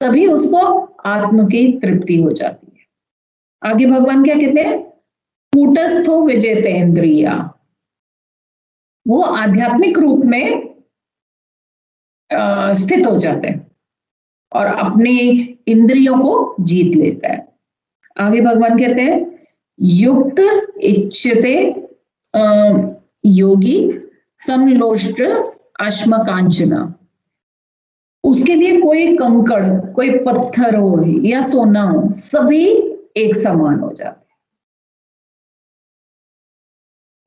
तभी उसको आत्म की तृप्ति हो जाती है। आगे भगवान क्या कहते हैं, कूटस्थो विजेतेन्द्रिया, वो आध्यात्मिक रूप में स्थित हो जाते हैं और अपनी इंद्रियों को जीत लेता है। आगे भगवान कहते हैं युक्त इच्छते योगी समलोष्ट अश्मकांचना। उसके लिए कोई कंकड़, कोई पत्थर हो या सोना हो, सभी एक समान हो जाते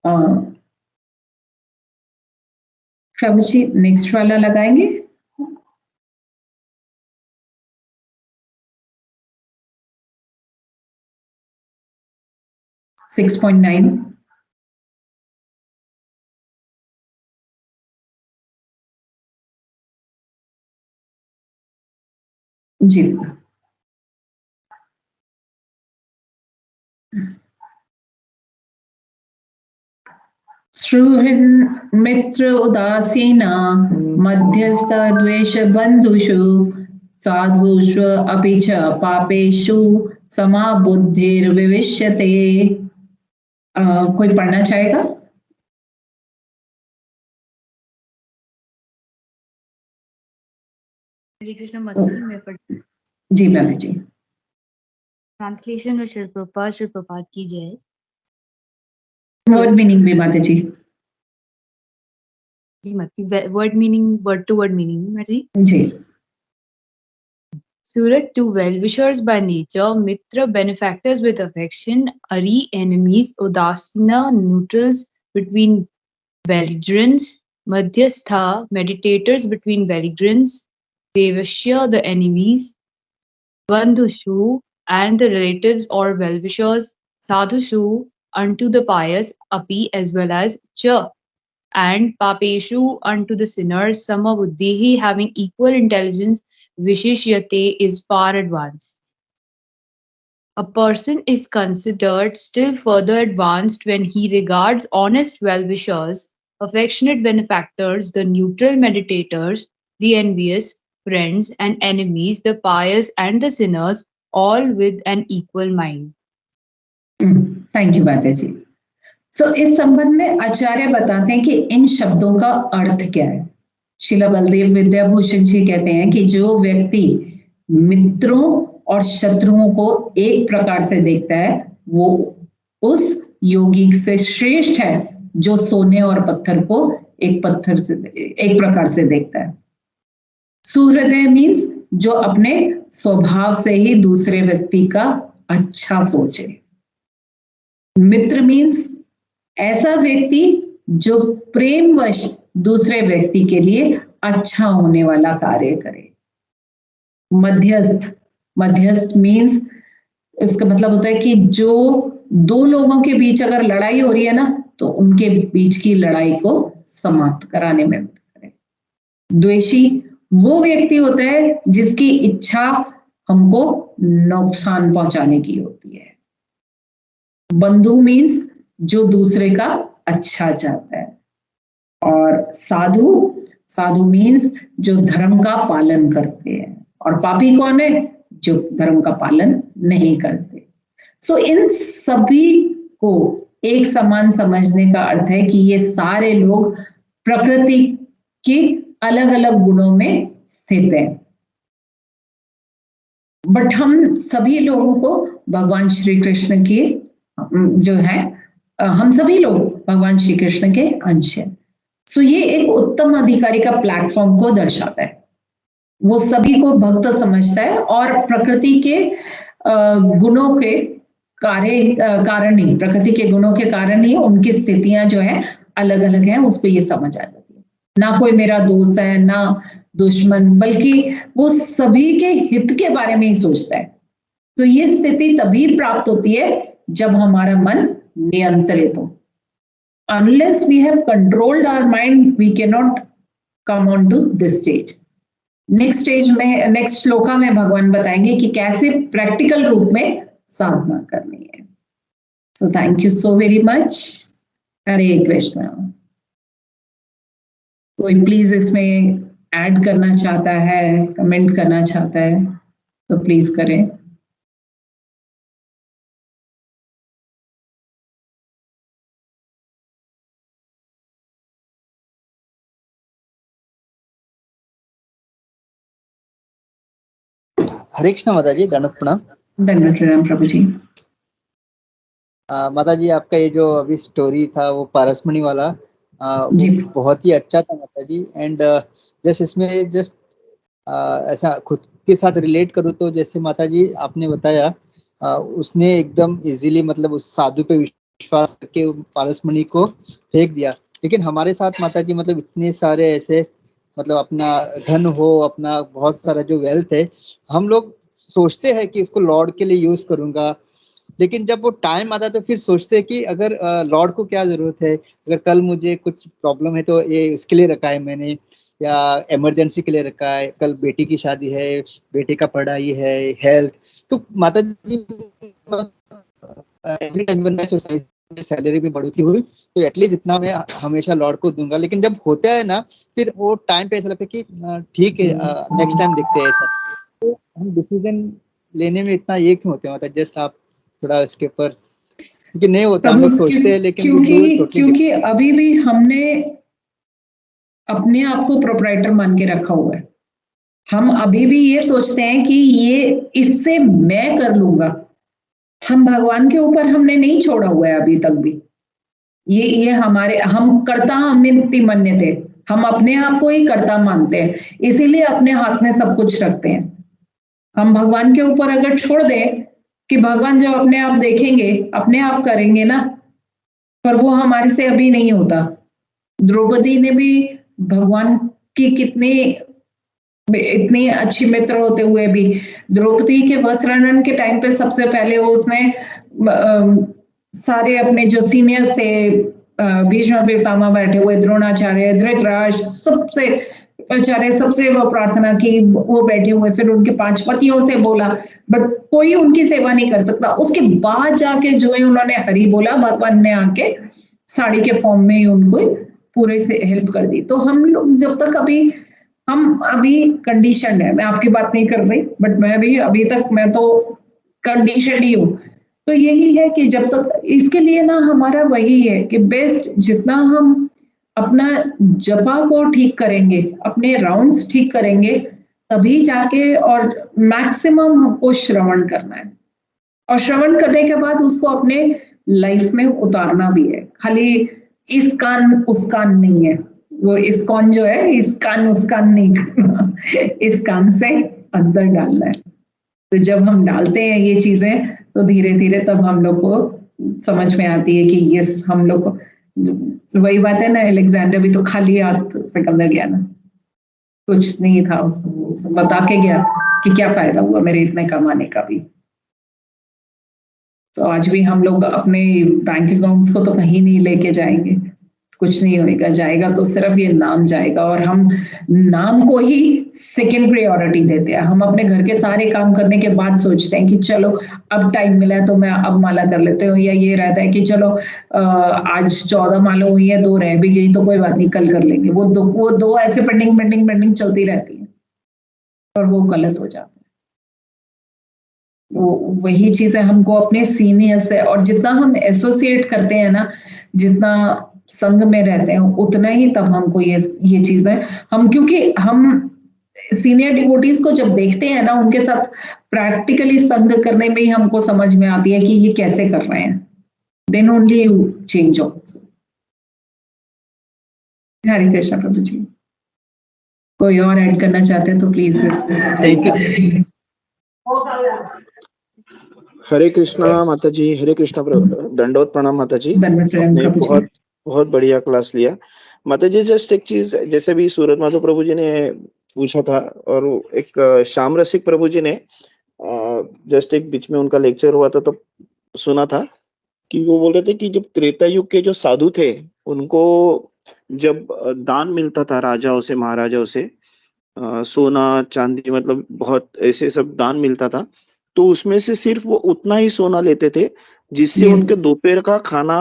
हैं। प्रभु जी नेक्स्ट वाला लगाएंगे। Six point 9। जी श्रुहन् मित्र उदासीना मध्यस्थ द्वेष बंधुषु साधुषु अपि च पापेषु समाबुद्धिर्विविष्यते। कोई पढ़ना चाहेगा? हरे कृष्ण माता जी, मैं पढ़ जी माता जी। ट्रांसलेशन में श्री प्रभुपाद की जय। वर्ड मीनिंग भी माता जी। जी माता जी, word meaning, word to word meaning माता जी। जी। Surat to well-wishers by nature, Mitra benefactors with affection, Ari enemies, Udasina neutrals between belligerents, Madhyastha meditators between belligerents, Devashya the enemies, Bandhushu and the relatives or well-wishers, Sadhushu unto the pious, Api as well as Cha, and Papeshu unto the sinners, Samabuddhihi having equal intelligence, Vishishyate is far advanced. A person is considered still further advanced when he regards honest well-wishers, affectionate benefactors, the neutral meditators, the envious, friends and enemies, the pious and the sinners, all with an equal mind. Thank you माता जी। सो इस संबंध में आचार्य बताते हैं कि इन शब्दों का अर्थ क्या है। शिला बलदेव विद्याभूषण जी कहते हैं कि जो व्यक्ति मित्रों और शत्रुओं को एक प्रकार से देखता है वो उस योगी से श्रेष्ठ है जो सोने और पत्थर को एक प्रकार से देखता है। सुहृदय मीन्स जो अपने स्वभाव से ही दूसरे व्यक्ति का अच्छा सोचे। मित्र मीन्स ऐसा व्यक्ति जो प्रेमवश दूसरे व्यक्ति के लिए अच्छा होने वाला कार्य करे। मध्यस्थ मीन्स इसका मतलब होता है कि जो दो लोगों के बीच अगर लड़ाई हो रही है ना तो उनके बीच की लड़ाई को समाप्त कराने में मदद करे। द्वेषी वो व्यक्ति होता है जिसकी इच्छा हमको नुकसान पहुंचाने की होती है। बंधु मीन्स जो दूसरे का अच्छा चाहता है। और साधु मीन्स जो धर्म का पालन करते हैं। और पापी कौन है? जो धर्म का पालन नहीं करते। सो इन सभी को एक समान समझने का अर्थ है कि ये सारे लोग प्रकृति के अलग अलग गुणों में स्थित हैं। बट हम सभी लोगों को भगवान श्री कृष्ण की जो है हम सभी लोग भगवान श्री कृष्ण के अंश हैं। सो ये एक उत्तम अधिकारी का प्लेटफॉर्म को दर्शाता है। वो सभी को भक्त समझता है और प्रकृति के गुणों के कारण ही, प्रकृति के गुणों के कारण ही उनकी स्थितियां जो है अलग अलग हैं, उसको ये समझ आ जाती है। ना कोई मेरा दोस्त है ना दुश्मन, बल्कि वो सभी के हित के बारे में ही सोचता है। तो ये स्थिति तभी प्राप्त होती है जब हमारा मन नियंत्रित हो। Unless we have controlled our mind, we cannot come on to this stage. Next stage में, नेक्स्ट श्लोका में भगवान बताएंगे कि कैसे प्रैक्टिकल रूप में साधना करनी है। So thank you so very much. Hare Krishna. कोई प्लीज इसमें ऐड करना चाहता है, कमेंट करना चाहता है तो प्लीज करें। हरे कृष्ण माता जी, दंडवत प्रणाम। दंडवत प्रणाम प्रभु जी। माता जी, आपका ये जो अभी स्टोरी था वो पारसमणि वाला, वो जी। बहुत ही अच्छा था माता जी। एंड जस्ट इसमें जस्ट ऐसा खुद के साथ रिलेट करूँ तो जैसे माता जी आपने बताया, उसने एकदम इजीली मतलब उस साधु पे विश्वास करके पारसमणि को फेंक दिया। लेकिन हमारे साथ माता जी मतलब इतने सारे ऐसे मतलब अपना धन हो, अपना बहुत सारा जो वेल्थ है, हम लोग सोचते हैं कि इसको लॉर्ड के लिए यूज करूंगा, लेकिन जब वो टाइम आता है तो फिर सोचते हैं कि अगर लॉर्ड को क्या जरूरत है, अगर कल मुझे कुछ प्रॉब्लम है तो ये उसके लिए रखा है मैंने, या इमरजेंसी के लिए रखा है, कल बेटी की शादी है, बेटे का पढ़ाई है, हेल्थ। तो माता जी एवरी टाइम मैं सोचता हूँ सैलरी में बढ़ोतरी हुई तो एटलीस्ट इतना मैं हमेशा लॉर्ड को दूंगा। लेकिन जब होता है ना, फिर वो टाइम पे ऐसा लगता है कि ठीक है, नेक्स्ट टाइम देखते हैं ऐसा। तो हम डिसीजन लेने में इतना ये क्यों होते हैं, मतलब जस्ट आप थोड़ा इसके ऊपर, क्योंकि नहीं होता, हम लोग सोचते हैं लेकिन we do it totally क्योंकि अभी भी हमने अपने आप को प्रोप्राइटर मान के रखा हुआ है। हम अभी भी ये सोचते हैं कि ये इससे मैं कर लूंगा। हम भगवान के ऊपर हमने नहीं छोड़ा हुआ है अभी तक भी। ये हमारे, हम कर्ता हमिति मन्यते, हम अपने आप को ही कर्ता मानते हैं, इसीलिए अपने हाथ में सब कुछ रखते हैं। हम भगवान के ऊपर अगर छोड़ दें कि भगवान जो अपने आप देखेंगे, अपने आप करेंगे ना, पर वो हमारे से अभी नहीं होता। द्रौपदी ने भी भगवान की कितनी इतनी अच्छी मित्र होते हुए भी, द्रौपदी के वस्त्रानन के टाइम पे सबसे पहले वो उसने सारे अपने जो सीनियर्स थे, भीष्म पितामह बैठे हुए, द्रोणाचार्य, धृतराष्ट्र, सबसे आचार्य, सबसे वो प्रार्थना की, वो बैठे हुए, फिर उनके 5 पतियों से बोला, बट कोई उनकी सेवा नहीं कर सकता। उसके बाद जाके जो है उन्होंने हरि बोला, भगवान ने आके साड़ी के फॉर्म में ही उनको पूरे से हेल्प कर दी। तो हम लोग जब तक हम अभी कंडीशन है, मैं आपकी बात नहीं कर रही, बट मैं भी अभी तक मैं तो कंडीशन ही हूँ। तो यही है कि जब तक इसके लिए ना हमारा वही है कि बेस्ट जितना हम अपना जपा को ठीक करेंगे, अपने राउंड्स ठीक करेंगे, तभी जाके, और मैक्सिमम हमको श्रवण करना है, और श्रवण करने के बाद उसको अपने लाइफ में उतारना भी है। खाली इस कान उस कान नहीं है, वो इस कौन जो है इस कान उस कान नहीं करना, इस कान से अंदर डालना है। तो जब हम डालते हैं ये चीजें तो धीरे धीरे तब हम लोग को समझ में आती है कि यस, हम लोग को वही बात है ना, अलेक्जेंडर भी तो खाली हाथ सिकंदर गया ना, कुछ नहीं था उसको बता के गया कि क्या फायदा हुआ मेरे इतने कमाने का भी। तो आज भी हम लोग अपने बैंक अकाउंट्स को तो कहीं नहीं लेके जाएंगे, कुछ नहीं होएगा, जाएगा तो सिर्फ ये नाम जाएगा, और हम नाम को ही सेकंड प्रायोरिटी देते हैं। हम अपने घर के सारे काम करने के बाद सोचते हैं कि चलो अब टाइम मिला है तो मैं अब माला कर लेते हूँ, या ये रहता है कि चलो आज 14 माला हुई है, 2 रह भी गई तो कोई बात नहीं, कल कर लेंगे। वो दो ऐसे पेंडिंग चलती रहती है, और वो गलत हो जाता है। वही चीजें हमको अपने सीनियर से, और जितना हम एसोसिएट करते हैं ना, जितना संग में रहते हैं, उतना ही तब हमको ये चीजें हम, क्योंकि हम सीनियर डिवोटीज को जब देखते हैं ना, उनके साथ प्रैक्टिकली संग करने में ही हमको समझ में आती है कि ये कैसे कर रहे हैं, then only you change also. Hare Krishna प्रभु जी। कोई और ऐड करना चाहते हैं तो please. Thank you. Hare Krishna माता जी, हरे कृष्णा दंडवत प्रणाम माता जी। आपने बहुत बहुत बढ़िया क्लास लिया माता जी। जस्ट एक चीज, जैसे भी सूरत माधव प्रभु जी ने पूछा था, और एक श्याम रसिक प्रभु जी ने जस्ट एक बीच में उनका लेक्चर हुआ था तो सुना था कि वो बोल रहे थे कि जब त्रेता युग के जो साधु थे, उनको जब दान मिलता था राजाओं से, महाराजाओं से, सोना चांदी, मतलब बहुत ऐसे सब दान मिलता था, तो उसमें से सिर्फ वो उतना ही सोना लेते थे जिससे उनके दोपहर का खाना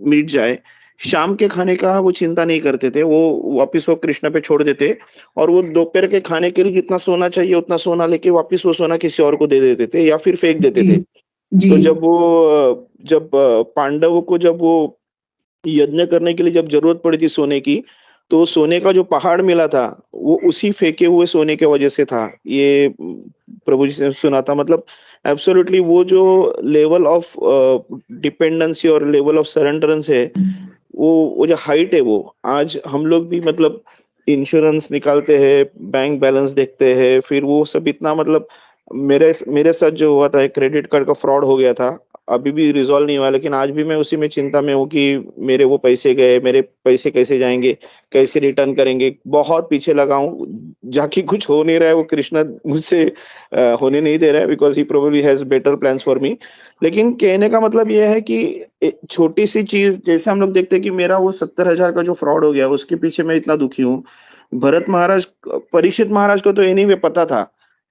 मिट जाए। शाम के खाने का वो चिंता नहीं करते थे, वो वापिस वो कृष्ण पे छोड़ देते, और वो दोपहर के खाने के लिए जितना सोना चाहिए उतना सोना लेके वापिस वो सोना किसी और को दे देते थे या फिर फेंक देते थे। तो जब पांडवों को जब वो यज्ञ करने के लिए जब जरूरत पड़ी थी सोने की, तो सोने का जो पहाड़ मिला था वो उसी फेंके हुए सोने के वजह से था। ये प्रभु जी से सुना था, मतलब एब्सोल्युटली वो जो लेवल ऑफ डिपेंडेंसी और लेवल ऑफ सरेंडरेंस है, वो जो हाइट है, वो आज हम लोग भी मतलब इंश्योरेंस निकालते हैं, बैंक बैलेंस देखते हैं, फिर वो सब इतना मतलब मेरे साथ जो हुआ था, एक क्रेडिट कार्ड का फ्रॉड हो गया था, अभी भी रिजॉल्व नहीं हुआ, लेकिन आज भी मैं उसी में चिंता में हूँ कि मेरे वो पैसे गए, मेरे पैसे कैसे जाएंगे, कैसे रिटर्न करेंगे, बहुत पीछे लगा हूँ, जाके कुछ हो नहीं रहा है, वो कृष्णा मुझसे होने नहीं दे रहा है, because he probably has better plans for me. लेकिन कहने का मतलब ये है कि छोटी सी चीज, जैसे हम लोग देखते हैं कि मेरा वो 70,000 का जो फ्रॉड हो गया, उसके पीछे मैं इतना दुखी हूँ। भरत महाराज, परीक्षित महाराज को तो एनीवे पता था,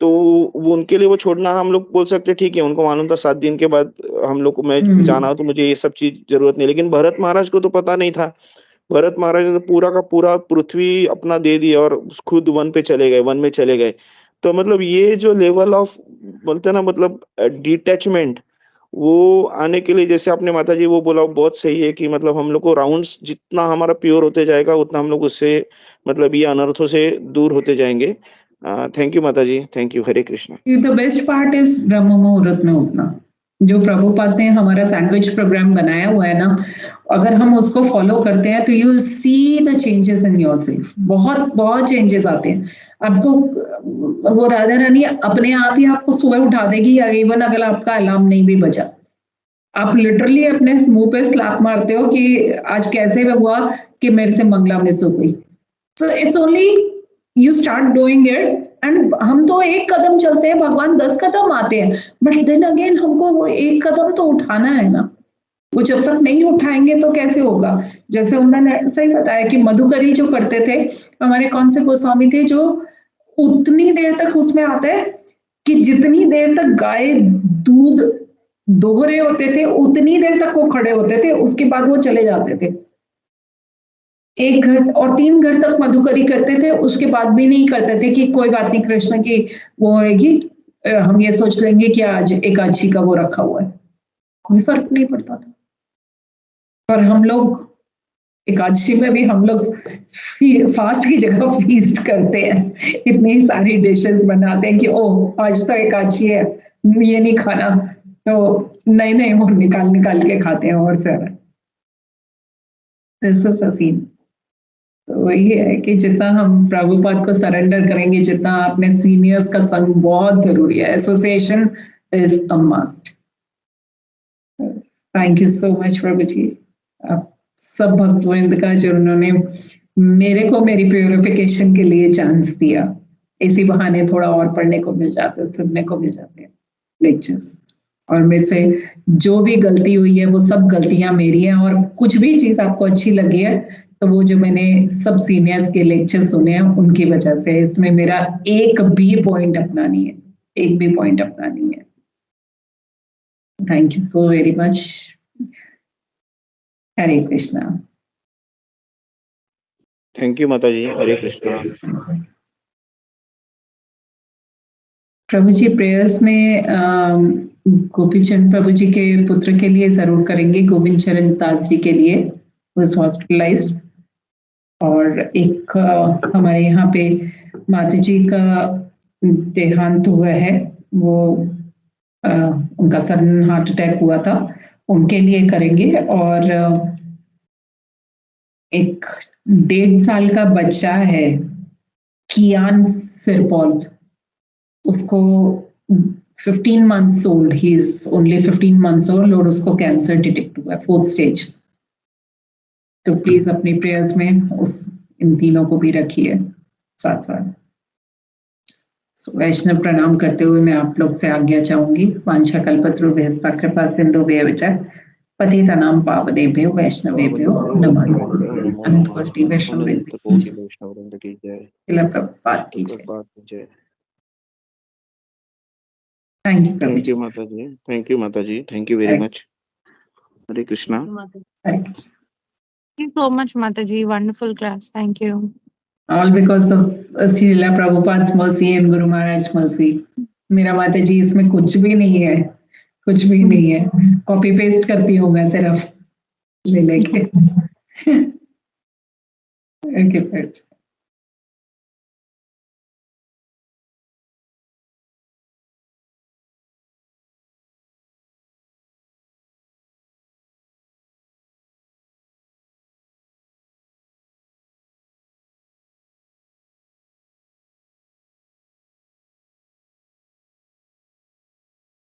तो वो उनके लिए वो छोड़ना हम लोग बोल सकते ठीक है, उनको मालूम था 7 दिन के बाद हम लोग को मैं जाना हो तो मुझे ये सब चीज जरूरत नहीं, लेकिन भरत महाराज को तो पता नहीं था। भरत महाराज ने तो पूरा का पूरा पृथ्वी अपना दे दिया और खुद वन पे चले गए, वन में चले गए। तो मतलब ये जो लेवल ऑफ बोलते हैं ना, मतलब डिटैचमेंट, वो आने के लिए, जैसे आपने माता जी वो बोला, वो बहुत सही है कि मतलब हम लोग को राउंड्स जितना हमारा प्योर होते जाएगा, उतना हम लोग उससे मतलब ये अनर्थों से दूर होते जाएंगे। थैंक यू माता जी, thank you, Hare Krishna. The best part is ब्रह्म मुहूर्त में उठना। जो प्रभुपाद ने हमारा सैंडविच प्रोग्राम बनाया हुआ है ना, अगर हम उसको फॉलो करते हैं तो you will see the changes in yourself. बहुत बहुत चेंजेस आते हैं आपको। वो राधा रानी अपने आप ही आपको सुबह उठा देगी, इवन अगर आपका अलार्म नहीं भी बजा। आप लिटरली अपने मुंह पे स्लैप मारते हो कि आज कैसे हुआ कि मेरे से मंगला मिस हो गई। So it's only you start doing it, and हम तो एक कदम चलते हैं, भगवान 10 कदम आते हैं, बट देन अगेन हमको वो एक कदम तो उठाना है ना। वो जब तक नहीं उठाएंगे तो कैसे होगा। जैसे उन्होंने सही बताया कि मधुकरी जो करते थे, हमारे कौन से गोस्वामी थे जो उतनी देर तक उसमें आते हैं कि जितनी देर तक गाय दूध दोहरे होते थे उतनी देर तक वो खड़े होते थे, उसके बाद वो चले जाते थे। एक घर और 3 घर तक मधुकरी करते थे, उसके बाद भी नहीं करते थे कि कोई बात नहीं, कृष्ण की वो होगी, हम ये सोच लेंगे कि आज एकादशी का वो रखा हुआ है। कोई फर्क नहीं पड़ता था। पर हम लोग एकादशी में भी हम लोग फास्ट की जगह फीस्ट करते हैं, इतनी सारी डिशेस बनाते हैं कि ओह आज तो एकादशी है, ये नहीं खाना, तो नहीं वो निकाल के खाते हैं। और sir this is a scene. तो वही है कि जितना हम प्रभुपाद को सरेंडर करेंगे, जितना अपने सीनियर्स का संग बहुत जरूरी है, association is a must. Thank you so much प्रभु जी, आप सब भक्तवृंद का जो उन्होंने मेरे को मेरी प्योरिफिकेशन के लिए चांस दिया। इसी बहाने थोड़ा और पढ़ने को मिल जाता है, सुनने को मिल जाते हैं लेक्चर्स। और मेरे से जो भी गलती हुई है वो सब गलतियां मेरी हैं, और कुछ भी चीज आपको अच्छी लगी है तो वो जो मैंने सब सीनियर्स के लेक्चर सुने हैं उनकी वजह से। इसमें मेरा एक भी पॉइंट अपना नहीं है, एक भी पॉइंट अपना नहीं है। Thank you so very much. Hare Krishna. Thank you माता जी, हरे कृष्णा। प्रभु जी प्रेयर्स में गोपीचंद प्रभु जी के पुत्र के लिए जरूर करेंगे, गोविंद चरण दास जी के लिए, हॉस्पिटलाइज्ड। और एक हमारे यहाँ पे माता जी का देहांत हुआ है, वो उनका सडन हार्ट अटैक हुआ था, उनके लिए करेंगे। और एक 1.5 साल का बच्चा है कियान सिरपॉल, उसको 15 months old, he is only 15 months old, और उसको कैंसर डिटेक्ट हुआ है 4th स्टेज। तो प्लीज अपनी प्रेयर्स में उस इन तीनों को भी रखिए साथ साथ। वैष्णव प्रणाम करते हुए मैं आप लोग से आज्ञा चाहूंगी। वांछा कल्पतरुभ्यश्च कृपा सिंधुभ्यश्च पतितानां पावनेभ्यो वैष्णवेभ्यो नमः। अनंत कोटि वैष्णव वृंद की जय। श्रील प्रभुपाद की जय। थैंक यू माता जी, थैंक यू माता जी, thank you very much. Hare Krishna. Thank you so much, Mataji. Wonderful class. Thank you. All because of Srila Prabhupada's mercy and Guru Maharaj's mercy. मेरा माता जी इसमें कुछ भी नहीं है, कुछ भी नहीं है, कॉपी पेस्ट करती हूँ मैं सिर्फ ले लेके। Okay,